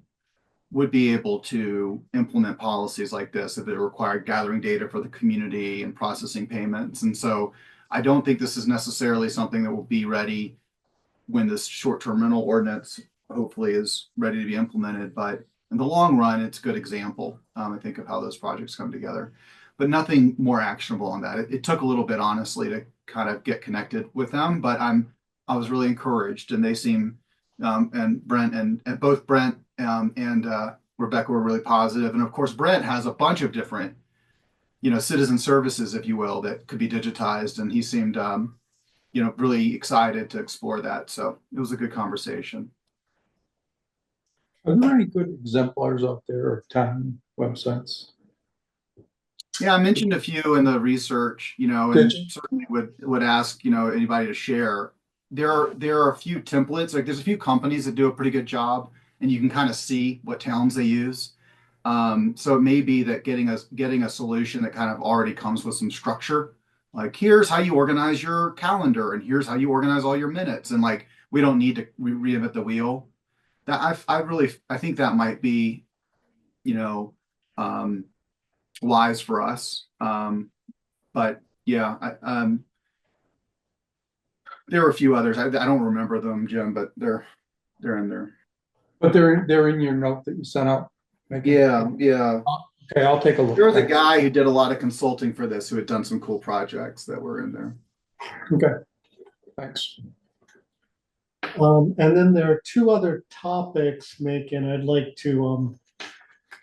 would be able to implement policies like this if it required gathering data for the community and processing payments. And so I don't think this is necessarily something that will be ready when this short-term rental ordinance hopefully is ready to be implemented. But in the long run, it's a good example, I think, of how those projects come together. But nothing more actionable on that. It took a little bit, honestly, to kind of get connected with them, but I was really encouraged, and they seem and Brent and both Brent and Rebecca were really positive. And of course, Brent has a bunch of different, citizen services, if you will, that could be digitized, and he seemed really excited to explore that. So it was a good conversation. Are there any good exemplars out there of town websites? Yeah, I mentioned a few in the research, and certainly would ask, anybody to share there are a few templates, like there's a few companies that do a pretty good job and you can kind of see what towns they use. So it may be that getting a solution that kind of already comes with some structure, like here's how you organize your calendar and here's how you organize all your minutes. And like, we don't need to reinvent the wheel. That I think that might be, you know, wise for us. But yeah, there are a few others. I don't remember them, Jim, but they're in there. But they're in your note that you sent out. Maybe. Yeah. Okay, I'll take a look. There was a guy who did a lot of consulting for this who had done some cool projects that were in there. Okay, thanks. And then there are two other topics, Macon, I'd like to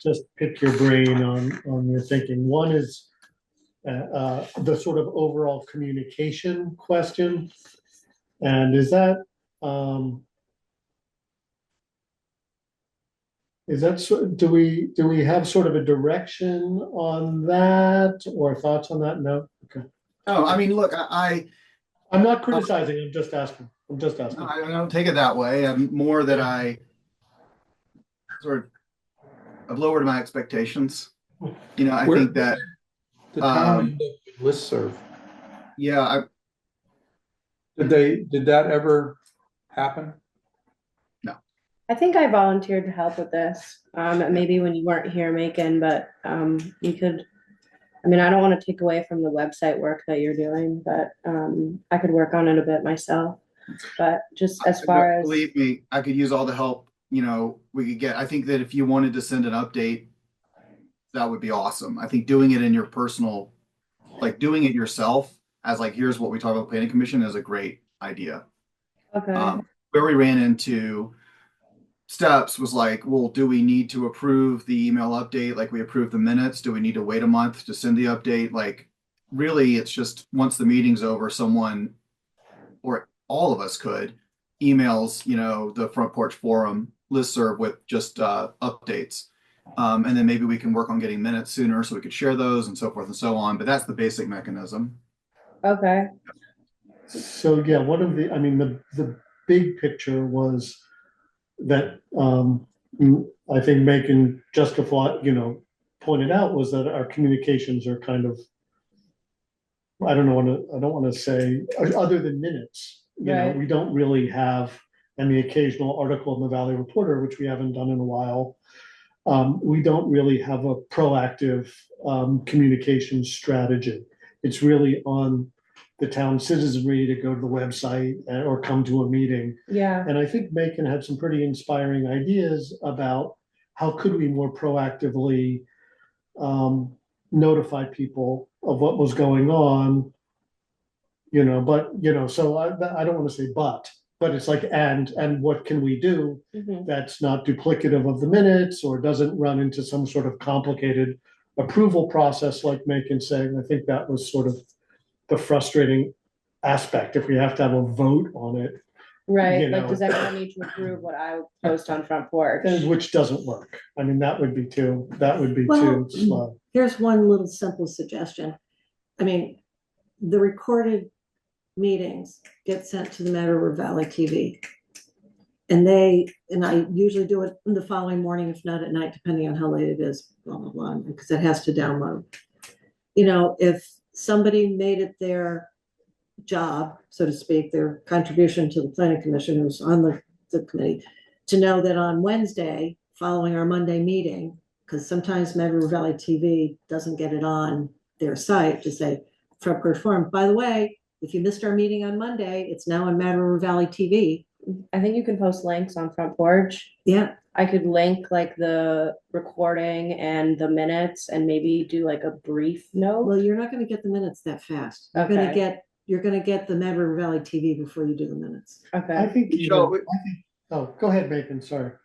just pick your brain on your thinking. One is the sort of overall communication question. And is that do we have sort of a direction on that or thoughts on that? No? Okay. Oh, I mean, look, I'm not criticizing, I'm just asking. I don't take it that way. I'm more that I've lowered my expectations. You know, I think that the town listserv. Yeah, Did that ever happen? I think I volunteered to help with this, maybe when you weren't here, Macon, but, you could, I mean, I don't want to take away from the website work that you're doing, but, I could work on it a bit myself. But just as far as, believe me, I could use all the help, you know, we could get. I think that if you wanted to send an update, that would be awesome. I think doing it in your personal, like doing it yourself as like, here's what we talk about planning commission is a great idea. okay, Where we ran into steps was like, well, do we need to approve the email update like we approved the minutes? Do we need to wait a month to send the update? Like, really, it's just once the meeting's over, someone or all of us could emails, you know, the Front Porch Forum listserv with just updates. And then maybe we can work on getting minutes sooner so we could share those and so forth and so on. But that's the basic mechanism. okay, So yeah, one of the, I mean, the big picture was that I think Macon justified, you know, pointed out was that our communications are kind of, I don't want to say, other than minutes, you know, Right. we don't really have, and the occasional article in the Valley Reporter, which we haven't done in a while. We don't really have a proactive communication strategy. It's really on the town citizenry to go to the website or come to a meeting. yeah, And I think Macon had some pretty inspiring ideas about how could we more proactively notify people of what was going on, you know, but, you know, so I don't want to say but it's like, and what can we do mhm, that's not duplicative of the minutes or doesn't run into some sort of complicated approval process like Macon saying. I think that was sort of the frustrating aspect if we have to have a vote on it, right, you like, know. does everyone need to approve what I post on Front Porch? and which doesn't work. I mean, that would be too Well, slow. Here's one little simple suggestion. I mean, the recorded meetings get sent to the Mad River Valley TV. And I usually do it the following morning, if not at night, depending on how late it is, blah, blah, blah, because it has to download. You know, if somebody made it their job, so to speak, their contribution to the planning commission, who's on the committee, to know that on Wednesday, following our Monday meeting, because sometimes Mad River Valley TV doesn't get it on their site, to say, Front Porch Forum, by the way, if you missed our meeting on Monday, it's now on Mad River Valley TV. I think you can post links on Front Porch. Yeah, I could link like the recording and the minutes and maybe do like a brief note. well, you're not gonna get the minutes that fast. Okay. You're gonna get the Mad River Valley TV before you do the minutes. I Okay, think, So, oh, go ahead, Macon, sorry. I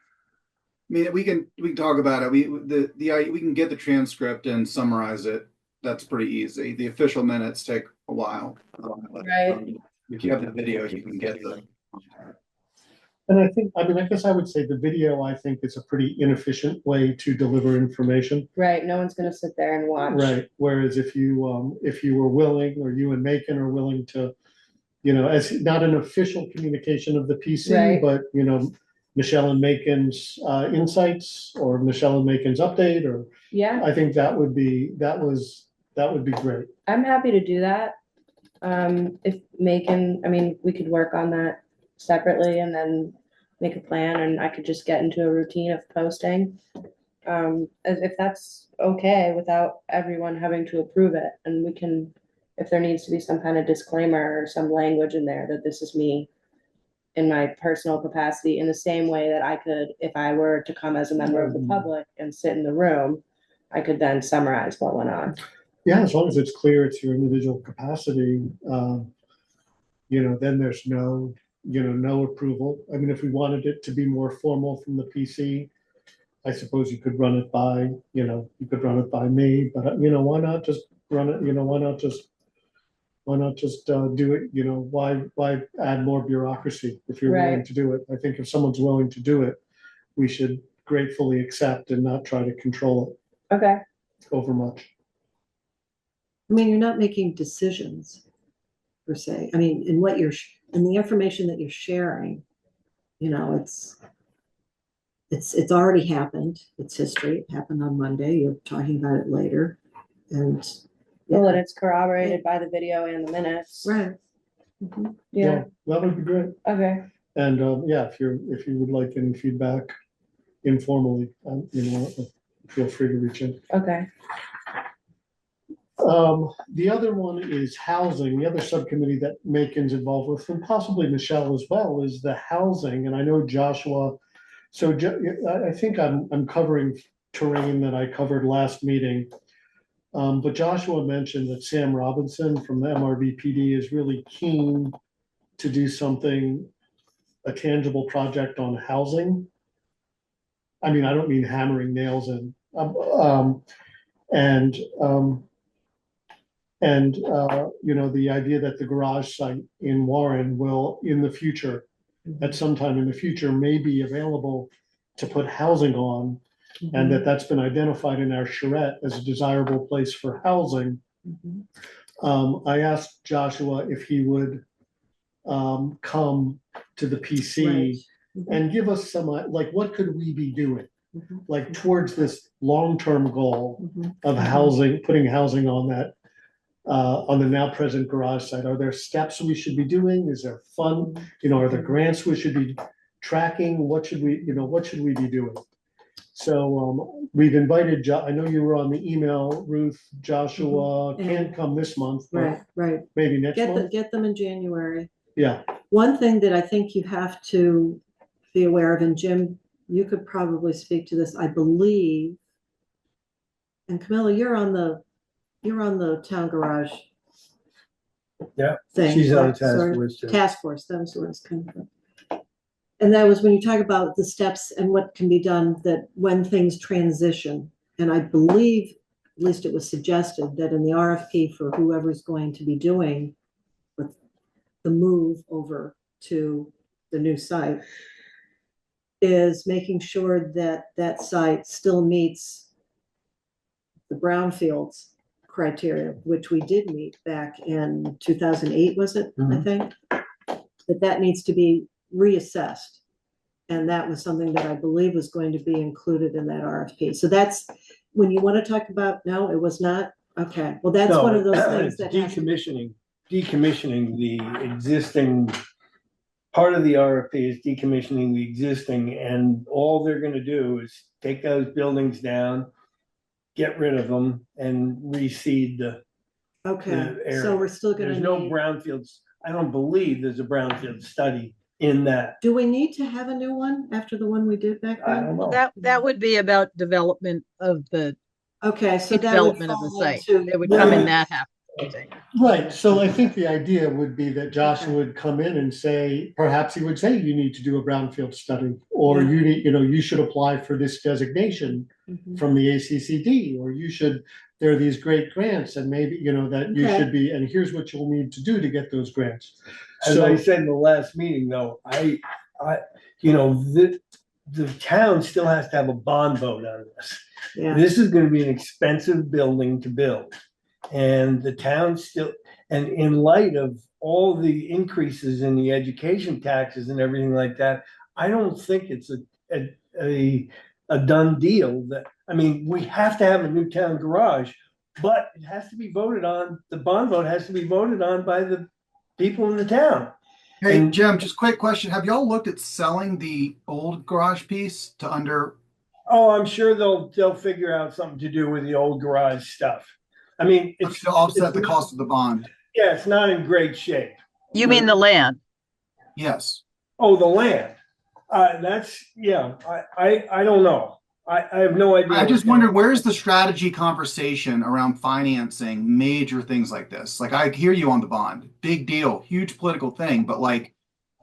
mean, we can talk about it. We can get the transcript and summarize it. That's pretty easy. The official minutes take a while. Right. If you have the video, you can get the. And I think, I mean, I guess I would say the video, I think, is a pretty inefficient way to deliver information. right, no one's gonna sit there and watch. Right, whereas if you were willing, or you and Macon are willing to, as not an official communication of the PC, Right. but, Michelle and Macon's insights or Michelle and Macon's update, or Yeah, I think that would be great. I'm happy to do that. If Macon, I mean, we could work on that separately and then make a plan, and I could just get into a routine of posting. If that's okay without everyone having to approve it, and we can, if there needs to be some kind of disclaimer or some language in there that this is me in my personal capacity, in the same way that I could, if I were to come as a member of the public and sit in the room, I could then summarize what went on. Yeah, as long as it's clear it's your individual capacity, then there's no approval. I mean, if we wanted it to be more formal from the PC, I suppose you could run it by, me, but why not just run it, why not just do it, why add more bureaucracy if you're willing Right. to do it? I think if someone's willing to do it, we should gratefully accept and not try to control Okay, it over much. I mean, you're not making decisions per se. I mean, in what in the information that you're sharing, it's already happened. It's history. It happened on Monday. You're talking about it later. And well, and it's corroborated by the video and the minutes. right. Mhm. Yeah, That would be great. okay, And if you would like any feedback informally, feel free to reach in. okay. The other one is housing. The other subcommittee that Macon's involved with, and possibly Michelle as well, is the housing. And I know Joshua. So I think I'm covering terrain that I covered last meeting. But Joshua mentioned that Sam Robinson from the MRVPD is really keen to do something, a tangible project on housing. I mean, I don't mean hammering nails in. The idea that the garage site in Warren will, in the future, at some time in the future, may be available to put housing on, and that's been identified in our charrette as a desirable place for housing. I asked Joshua if he would come to the PC Right. and give us some, like, what could we be doing? Mhm. Like towards this long-term goal Mhm. of housing, putting housing on that, on the now present garage site. Are there steps we should be doing? Is there fun? Are there grants we should be tracking? What should we be doing? So, we've invited, I know you were on the email, Ruth. Joshua Mhm. can't come this month, Right, but right. maybe next month. Get them in January. Yeah, One thing that I think you have to be aware of, and Jim, you could probably speak to this, I believe. And Camilla, you're on the town garage. Yeah, Thing. she's on the right? task Sorry. force too. Task force, that was where it's coming from. And that was when you talk about the steps and what can be done, that when things transition. And I believe, at least it was suggested, that in the RFP for whoever's going to be doing with the move over to the new site, is making sure that that site still meets the brownfields criteria, which we did meet back in 2008, was it? I think that needs to be reassessed. And that was something that I believe was going to be included in that RFP. So that's, when you want to talk about, no, it was not? Okay, well, that's one of those things that. has to- Decommissioning the existing, part of the RFP is decommissioning the existing, and all they're gonna do is take those buildings down, get rid of them, and reseed the Okay, area. so we're still gonna There's no need, brownfields, I don't believe there's a brownfield study in that. do we need to have a new one after the one we did back I then? don't know. That would be about development of the Okay, so that would development of the fall site. into. It would come in that half. right. So I think the idea would be that Joshua would come in and say, perhaps he would say, you need to do a brownfield study, or Yeah. you need, you should apply for this designation Mhm. from the ACCD, or there are these great grants, and maybe, that you Okay. should be, and here's what you'll need to do to get those grants. As I So, said in the last meeting, though, the town still has to have a bond vote on this. Yeah, This is gonna be an expensive building to build. And the town still, and in light of all the increases in the education taxes and everything like that, I don't think it's a done deal. That, I mean, we have to have a new town garage, but it has to be voted on. The bond vote has to be voted on by the people in the town. Hey, And- Jim, just quick question. Have y'all looked at selling the old garage piece to under? Oh, I'm sure they'll figure out something to do with the old garage stuff. I mean, it's To offset it's the not- cost of the bond? Yeah, it's not in great shape. You mean the land? Yes. Oh, the land. I don't know. I have no idea. I just what's going wondered, on. where's the strategy conversation around financing major things like this? Like, I hear you on the bond, big deal, huge political thing, but like,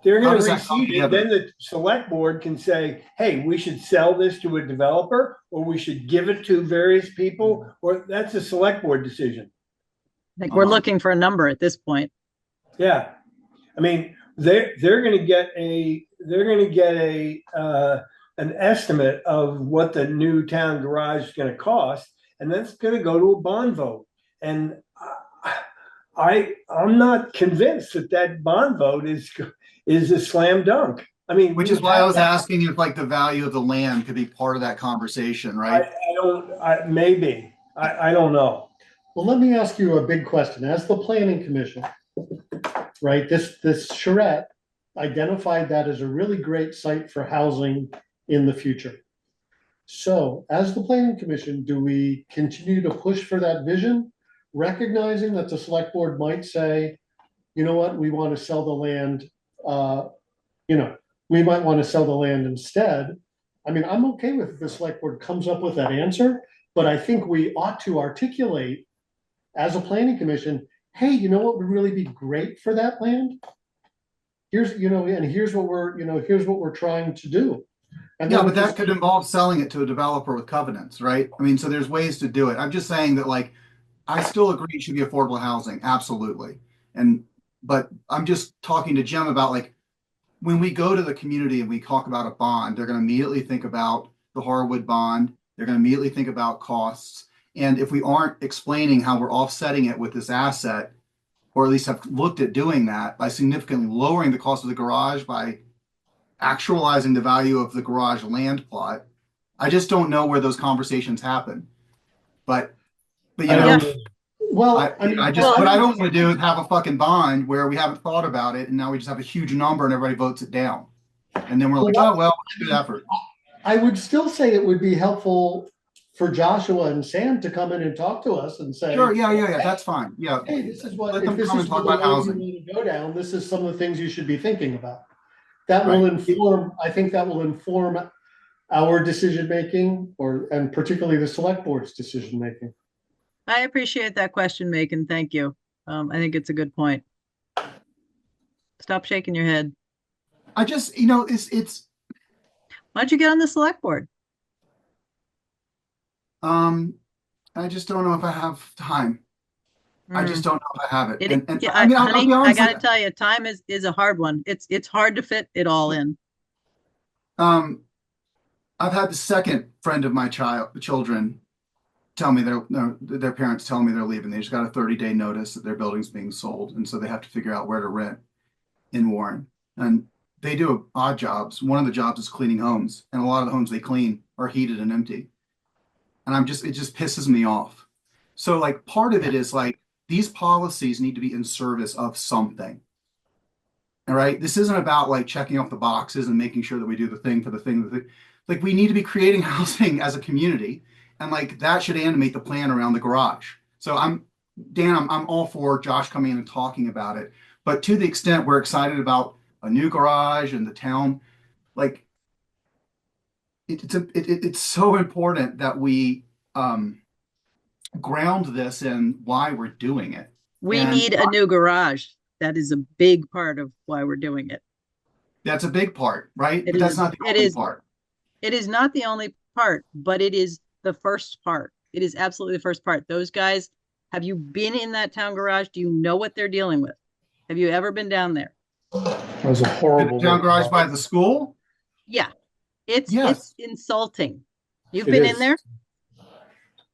They're How gonna does that come receive it, together? then the select board can say, hey, we should sell this to a developer, or we should give it to various people, or that's a select board decision. I think we're looking for a number at this point. Yeah. I mean, they're gonna get an estimate of what the new town garage is gonna cost, and that's gonna go to a bond vote. And I'm not convinced that bond vote is a slam dunk. I mean, which is why I was asking if like the value of the land could be part of that conversation, right? Maybe. I don't know. Well, let me ask you a big question. As the planning commission, right, this charrette identified that as a really great site for housing in the future. So as the planning commission, do we continue to push for that vision, recognizing that the select board might say, you know what, we want to sell the land, we might want to sell the land instead. I mean, I'm okay with if the select board comes up with that answer, but I think we ought to articulate as a planning commission, hey, you know what would really be great for that land? Here's what we're trying to do. And Yeah, then but that just- could involve selling it to a developer with covenants, right? I mean, so there's ways to do it. I'm just saying that like, I still agree it should be affordable housing, absolutely. But I'm just talking to Jim about like, when we go to the community and we talk about a bond, they're going to immediately think about the Harwood bond. They're going to immediately think about costs. And if we aren't explaining how we're offsetting it with this asset, or at least have looked at doing that by significantly lowering the cost of the garage by actualizing the value of the garage land plot, I just don't know where those conversations happen. But you know, Yeah. Well, what I don't want to do is have a fucking bond where we haven't thought about it and now we just have a huge number and everybody votes it down. And then we're like, oh, well, good effort. I would still say it would be helpful for Joshua and Sam to come in and talk to us and say, Sure, yeah, that's fine. Yeah. hey, this is what, Let if them this come is and talk the about road you housing. need to go down, this is some of the things you should be thinking about. That will inform, I think that will inform our decision-making and particularly the select board's decision-making. I appreciate that question, Macon. Thank you. I think it's a good point. Stop shaking your head. I just, it's Why don't you get on the select board? I just don't know if I have time. I just don't know if I have it. Yeah, I mean, I'll honey, be I honest. gotta tell you, time is a hard one. It's hard to fit it all in. I've had the second friend of my children tell me their parents tell me they're leaving. They just got a 30-day notice that their building's being sold, and so they have to figure out where to rent in Warren. And they do odd jobs. One of the jobs is cleaning homes, and a lot of the homes they clean are heated and empty. And it just pisses me off. So like part of it is like these policies need to be in service of something. All right. This isn't about like checking off the boxes and making sure that we do the thing for the thing. Like we need to be creating housing as a community, and like that should animate the plan around the garage. So I'm all for Josh coming in and talking about it. But to the extent we're excited about a new garage and the town, like it's so important that we ground this in why we're doing it. We And- need a new garage. That is a big part of why we're doing it. That's a big part, right? It But that's is- not the it only is- part. It is not the only part, but it is the first part. It is absolutely the first part. Those guys, have you been in that town garage? Do you know what they're dealing with? Have you ever been down there? That was a horrible. The town garage by the school? Yeah. It's Yes. insulting. You've It been is. in there?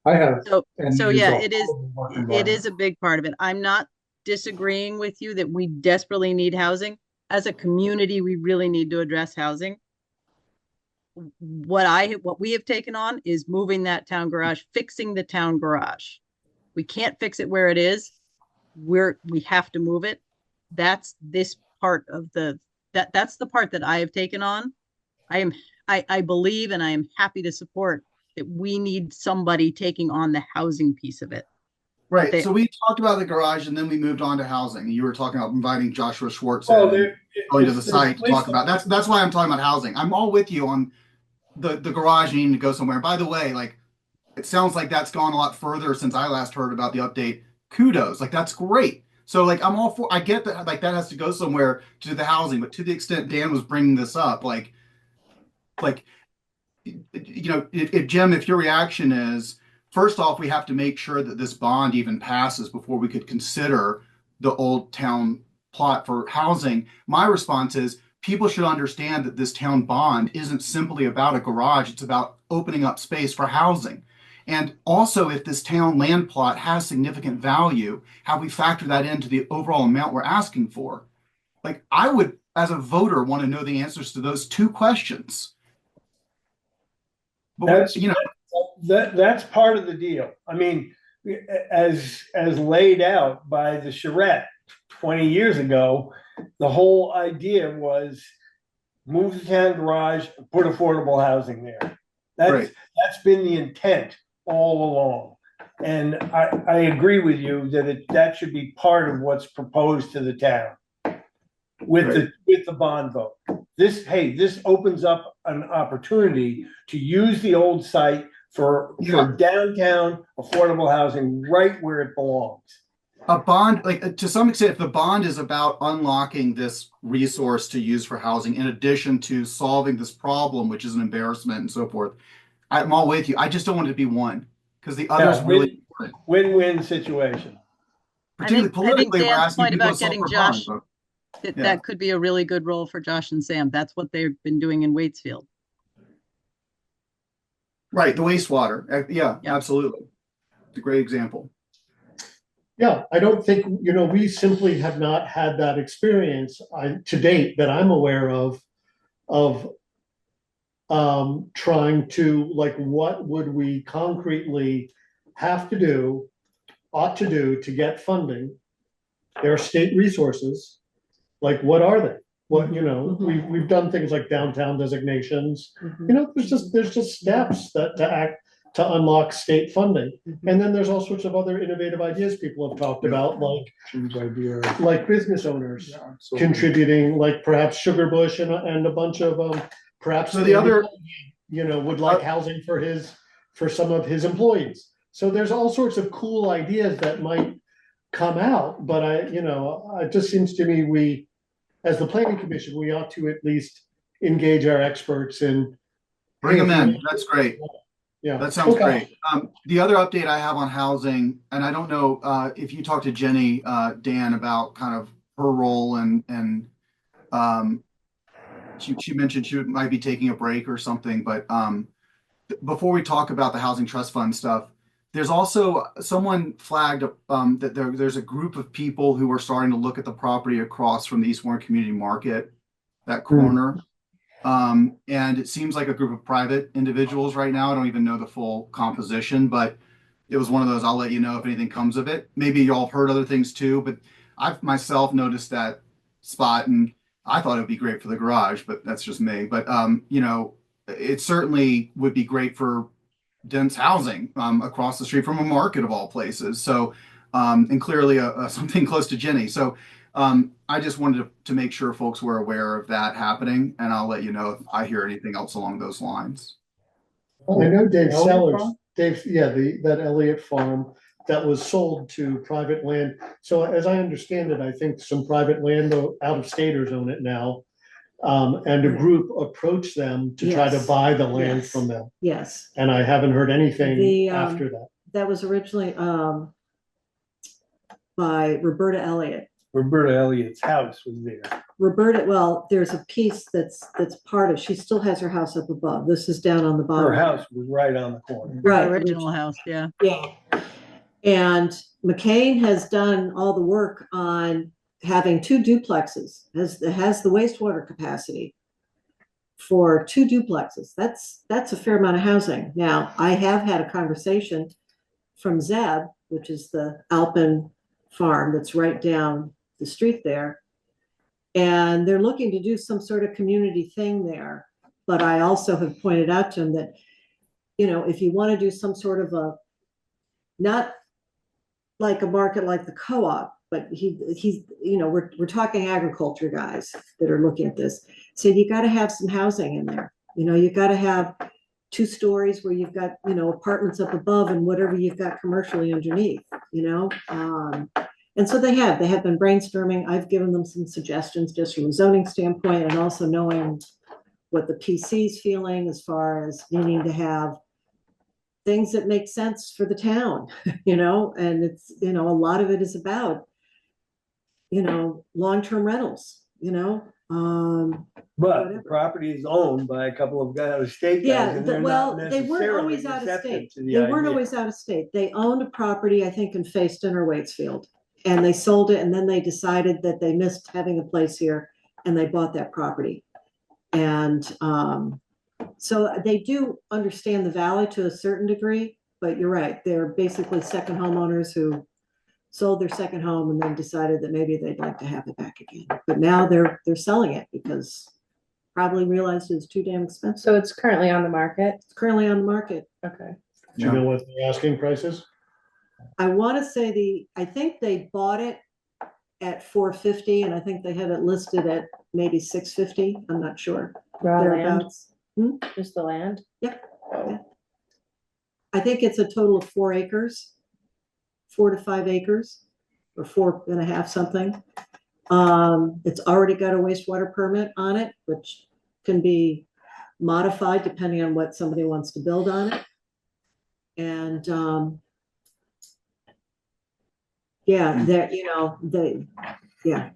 I have. So and so it is yeah, a it is horrible work it is environment. a big part of it. I'm not disagreeing with you that we desperately need housing. As a community, we really need to address housing. What we have taken on is moving that town garage, fixing the town garage. We can't fix it where it is. We have to move it. That's this part of that's the part that I have taken on. I believe and I am happy to support that we need somebody taking on the housing piece of it. Right, so we talked about the garage and then we moved on to housing. You were talking about inviting Joshua Schwartz Oh, going to the site to talk about, that's why I'm talking about housing. I'm all with you on the garage needing to go somewhere. By the way, like, it sounds like that's gone a lot further since I last heard about the update. Kudos, like, that's great. So like, I'm all for, I get that, like, that has to go somewhere to the housing, but to the extent Dan was bringing this up, like, you know, if Jim, if your reaction is, first off, we have to make sure that this bond even passes before we could consider the Old Town plot for housing. My response is, people should understand that this town bond isn't simply about a garage, it's about opening up space for housing. And also, if this town land plot has significant value, have we factor that into the overall amount we're asking for? Like, I would, as a voter, want to know the answers to those two questions. But That's, you know, that's part of the deal. I mean, as laid out by the charrette 20 years ago, the whole idea was move the town garage, put affordable housing there. That's been the intent all along. And I agree with you that that should be part of what's proposed to the town with the bond vote. This opens up an opportunity to use the old site for downtown affordable housing right where it belongs. a bond, like, to some extent, if the bond is about unlocking this resource to use for housing, in addition to solving this problem, which is an embarrassment and so forth, I'm all with you. I just don't want it to be one, because the other's really important. Win-win situation. Particularly politically, we're Dan's asking point people to about solve getting for Josh, bonds. that could be a really good role for Josh and Sam. That's what they've been doing in Waitsfield. Right, the wastewater. Yeah, Yep. absolutely. It's a great example. Yeah, I don't think, you know, we simply have not had that experience to date that I'm aware of trying to, like, what would we concretely have to do, ought to do to get funding? There are state resources, like, what are they? What, you know, we've done things like downtown designations, you know, there's just steps to unlock state funding. And then there's all sorts of other innovative ideas people have talked about, like business owners contributing, like perhaps Sugar Bush and a bunch of perhaps So the other, you know, would like housing for some of his employees. So there's all sorts of cool ideas that might come out, but it just seems to me we, as the planning commission, we ought to at least engage our experts and bring them in. That's great. Yeah, that sounds great. The other update I have on housing, and I don't know if you talked to Jenny, Dan, about kind of her role and she mentioned she might be taking a break or something, but before we talk about the housing trust fund stuff, there's also someone flagged that there's a group of people who are starting to look at the property across from the East Warren Community Market, that corner. And it seems like a group of private individuals right now. I don't even know the full composition, but it was one of those, I'll let you know if anything comes of it. Maybe y'all have heard other things too, but I've myself noticed that spot and I thought it would be great for the garage, but that's just me. But, you know, it certainly would be great for dense housing across the street from a market of all places. So, and clearly something close to Jenny. So I just wanted to make sure folks were aware of that happening, and I'll let you know if I hear anything else along those lines. I know Dave Sellers, that Elliott farm that was sold to private land. So as I understand it, I think some private land out of staters own it now. And a group approached them to try to buy the land from them. Yes. And I haven't heard anything after that. That was originally by Roberta Elliott. Roberta Elliott's house was there. Roberta, well, there's a piece that's part of, she still has her house up above. This is down on the bottom. Her house was right on the corner. Right. Original house, yeah. Yeah. And McCain has done all the work on having 2 duplexes, has the wastewater capacity for 2 duplexes. That's a fair amount of housing. Now, I have had a conversation from Zeb, which is the Alpin farm that's right down the street there. And they're looking to do some sort of community thing there. But I also have pointed out to him that, you know, if you want to do some sort of a, not like a market like the co-op, but he's, you know, we're talking agriculture guys that are looking at this. So you got to have some housing in there. You know, you got to have 2 stories where you've got, you know, apartments up above and whatever you've got commercially underneath, you know? And so they have been brainstorming. I've given them some suggestions just from a zoning standpoint and also knowing what the PC's feeling as far as needing to have things that make sense for the town, you know, and it's, you know, a lot of it is about, you know, long-term rentals, you know. But Whatever. the property is owned by a couple of guys, state guys, Yeah, and they're well, not they weren't necessarily always out of receptive state. to the They weren't idea. always out of state. They owned a property, I think, in Facein or Waitsfield. And they sold it and then they decided that they missed having a place here and they bought that property. And so they do understand the valley to a certain degree, but you're right. They're basically second homeowners who sold their second home and then decided that maybe they'd like to have it back again. But now they're selling it because probably realized it's too damn expensive. So it's currently on the market? It's currently on the market. Okay. Do you know what the asking price is? I want to say I think they bought it at 450 and I think they have it listed at maybe 650. I'm not sure. Raw land, Thereabouts. just the land? Yep. Oh. Yeah. I think it's a total of 4 acres, 4 to 5 acres, or 4.5 something. It's already got a wastewater permit on it, which can be modified depending on what somebody wants to build on it. And yeah, that, you know, yeah.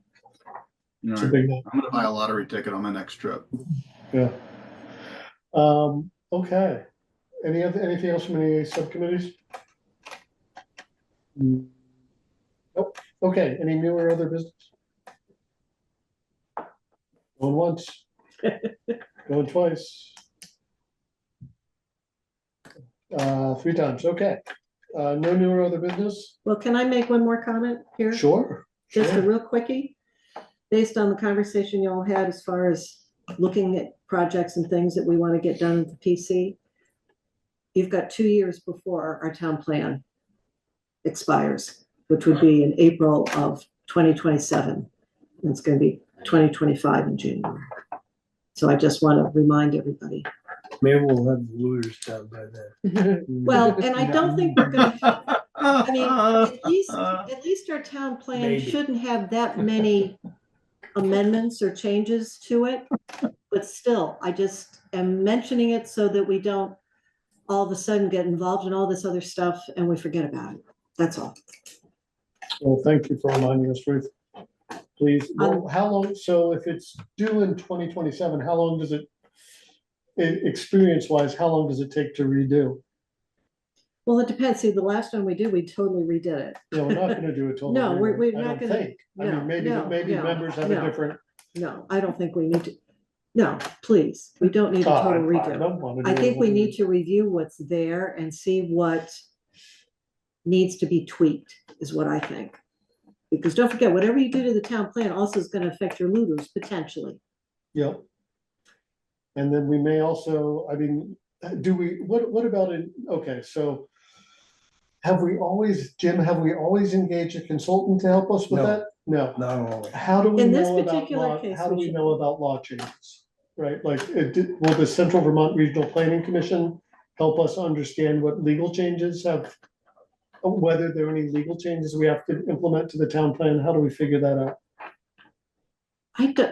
All It's a right. big one. I'm gonna buy a lottery ticket on my next trip. Yeah. Okay. Anything else from any subcommittees? Nope. Okay, any new or other business? Going once, going twice. 3 times, okay. No new or other business? Well, can I make one more comment here? Sure. Just a sure. real quickie, based on the conversation you all had as far as looking at projects and things that we want to get done with the PC. You've got 2 years before our town plan expires, which would be in April of 2027. And it's going to be 2025 in January. So I just want to remind everybody. Maybe we'll have the looters down by then. Well, and I don't think we're going to, I mean, at least our town plan Maybe. shouldn't have that many amendments or changes to it. But still, I just am mentioning it so that we don't all of a sudden get involved in all this other stuff and we forget about it. That's all. Well, thank you for reminding us, Ruth. Please, well, how long, so if it's due in 2027, how long does it, experience-wise, how long does it take to redo? Well, it depends. See, the last one we did, we totally redid it. Yeah, we're not gonna do a total. No, we're rewrite, I not don't gonna- think. I no, mean, maybe, no, maybe no, members have no. a different. No, I don't think we need to. No, please, we don't need a Oh, total I redo. don't wanna I do think we it. need to review what's there and see what needs to be tweaked, is what I think. Because don't forget, whatever you do to the town plan also is gonna affect your looters potentially. Yep. And then we may also, I mean, do we, what about it, okay, so. Have we always, Jim, have we always engaged a consultant to help us with No. that? No. Not always. How do we In this know about particular law, case, how do we we should- know about law changes? Right, like, will the Central Vermont Regional Planning Commission help us understand what legal changes have? Whether there are any legal changes we have to implement to the town plan, how do we figure that out?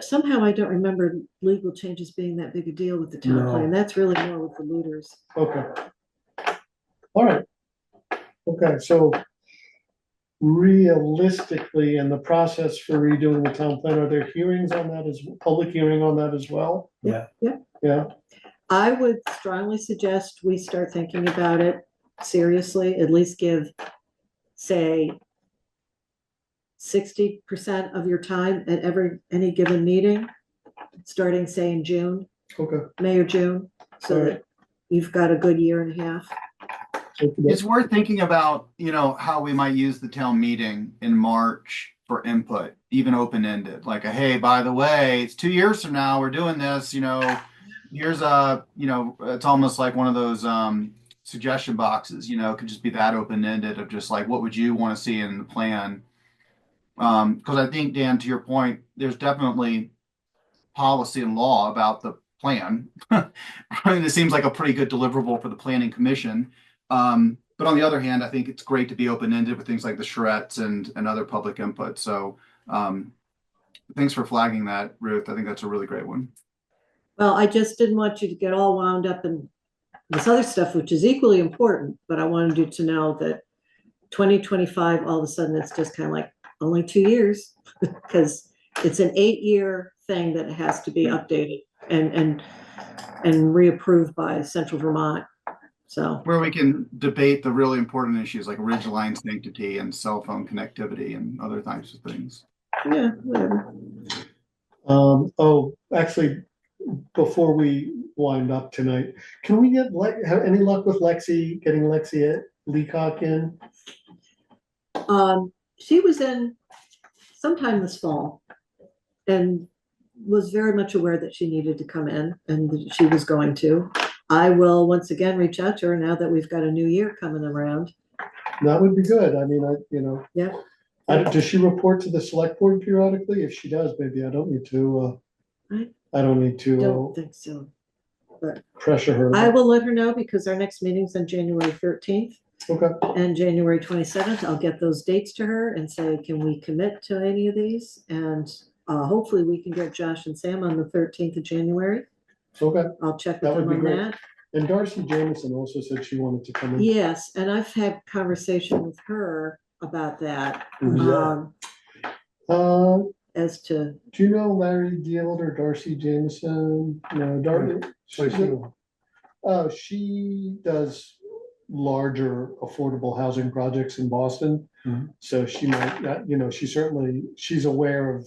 Somehow I don't remember legal changes being that big a deal with the town No. plan. That's really more with the looters. Okay. All right. Okay, so realistically, in the process for redoing the town plan, are there hearings on that public hearing on that as well? Yeah. Yeah, I would strongly suggest we start thinking about it seriously, at least give say 60% of your time at any given meeting, starting say in June, Okay. May or June, so All right. that you've got a good year and a half. It's worth thinking about, how we might use the town meeting in March for input, even open-ended, like hey, by the way, it's 2 years from now, we're doing this, here's it's almost like one of those suggestion boxes, could just be that open-ended of just like, what would you want to see in the plan? Because I think, Dan, to your point, there's definitely policy and law about the plan. I mean, it seems like a pretty good deliverable for the planning commission. But on the other hand, I think it's great to be open-ended with things like the charrettes and other public input. So thanks for flagging that, Ruth. I think that's a really great one. Well, I just didn't want you to get all wound up in this other stuff, which is equally important, but I wanted you to know that 2025, all of a sudden, it's just kind of like only 2 years, because it's an 8-year thing that has to be updated and reapproved by Central Vermont. So Where we can debate the really important issues like ridge line sanctity and cell phone connectivity and other types of things. yeah, whatever. Actually, before we wind up tonight, can we have any luck with getting Lexi Leacock in? She was in sometime this fall and was very much aware that she needed to come in and that she was going to. I will once again reach out to her now that we've got a new year coming around. That would be good. I mean, Yeah. Does she report to the select board periodically? If she does, maybe I don't need to, Don't think so. pressure her. I will let her know because our next meeting's on January 13th Okay. and January 27th. I'll get those dates to her and say, can we commit to any of these? And hopefully we can get Josh and Sam on the 13th of January. Okay. I'll check That with would them be on great. that. And Darcy Jameson also said she wanted to come in. Yes, and I've had conversation with her about that. Who's that? As to, Do you know Larry Dield or Darcy Jameson? No, she does larger affordable housing projects in Boston. Mhm. So she might, she's aware of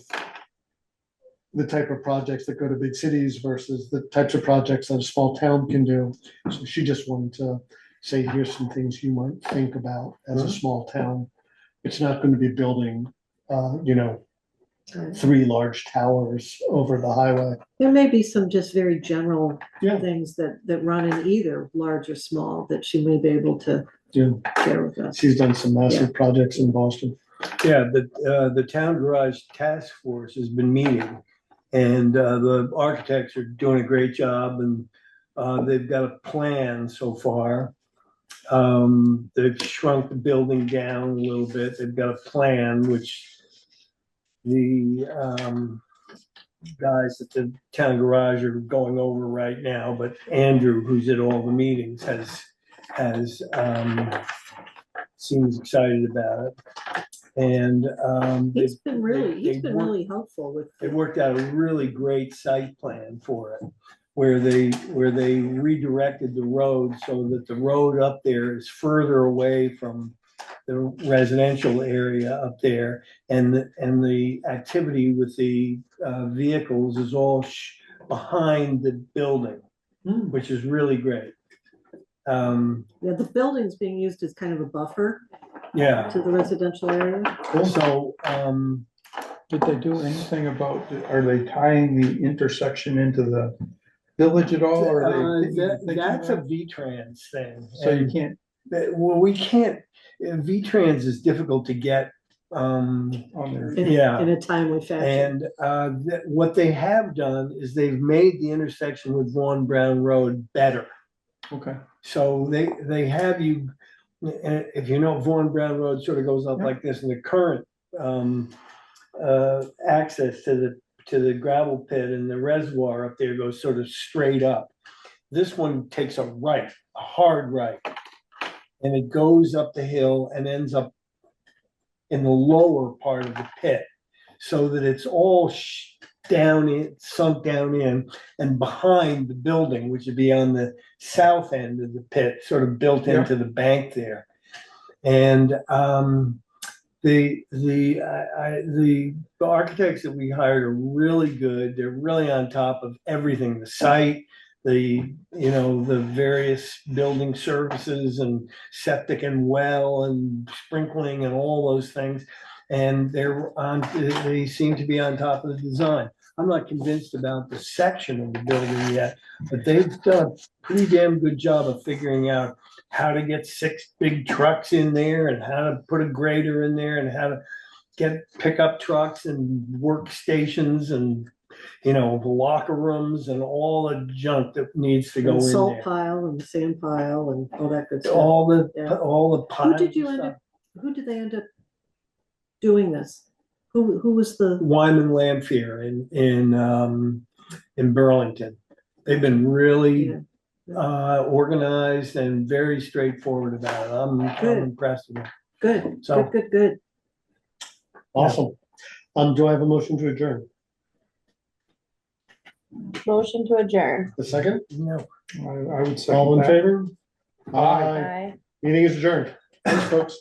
the type of projects that go to big cities versus the types of projects that a small town can do. So she just wanted to say, here's some things you might think about as a small town. It's not going to be building, 3 large towers over the highway. there may be some just very general Yeah. things that run in either large or small that she may be able to Yeah. share with us. She's done some massive projects in Boston. Yeah, the town garage task force has been meeting, and the architects are doing a great job, and they've got a plan so far. They've shrunk the building down a little bit. They've got a plan, which the guys at the town garage are going over right now, but Andrew, who's at all the meetings, has seems excited about it. And He's been really they worked- really helpful with. They worked out a really great site plan for it, where they redirected the road so that the road up there is further away from the residential area up there, and the activity with the vehicles is all behind the building, which is really great. Yeah, the building's being used as kind of a buffer Yeah, to the residential area. so, Did they do anything about, are they tying the intersection into the village at all? Or are they thinking that's a about it? V-Trans thing. So you And can't, well, we can't, V-Trans is difficult to get, on there. yeah. In a timely fashion. And what they have done is they've made the intersection with Vaughan Brown Road better. Okay. So they have you, if you know, Vaughan Brown Road sort of goes up like this, and the current access to the gravel pit and the reservoir up there goes sort of straight up. This one takes a hard right, and it goes up the hill and ends up in the lower part of the pit, so that it's all sunk down in and behind the building, which would be on the south end of the pit, sort of built into the bank there. And the architects that we hired are really good. They're really on top of everything, the site, the various building services and septic and well and sprinkling and all those things. And they seem to be on top of the design. I'm not convinced about the section of the building yet, but they've done a pretty damn good job of figuring out how to get 6 big trucks in there and how to put a grader in there and how to get pickup trucks and workstations and, locker rooms and all the junk that needs to go And in salt there. pile and sand pile and all that good stuff. All the Yeah. piles. Who did they end up doing this? Who was the, Wyman Lampier in Burlington. They've been really Yeah. organized and very straightforward about it. I'm Good. impressed with it. good, So- good. Awesome. Do I have a motion to adjourn? Motion to adjourn. The second? No. I would All second in that. favor? Aye. Bye. Meeting is adjourned. Thanks, folks.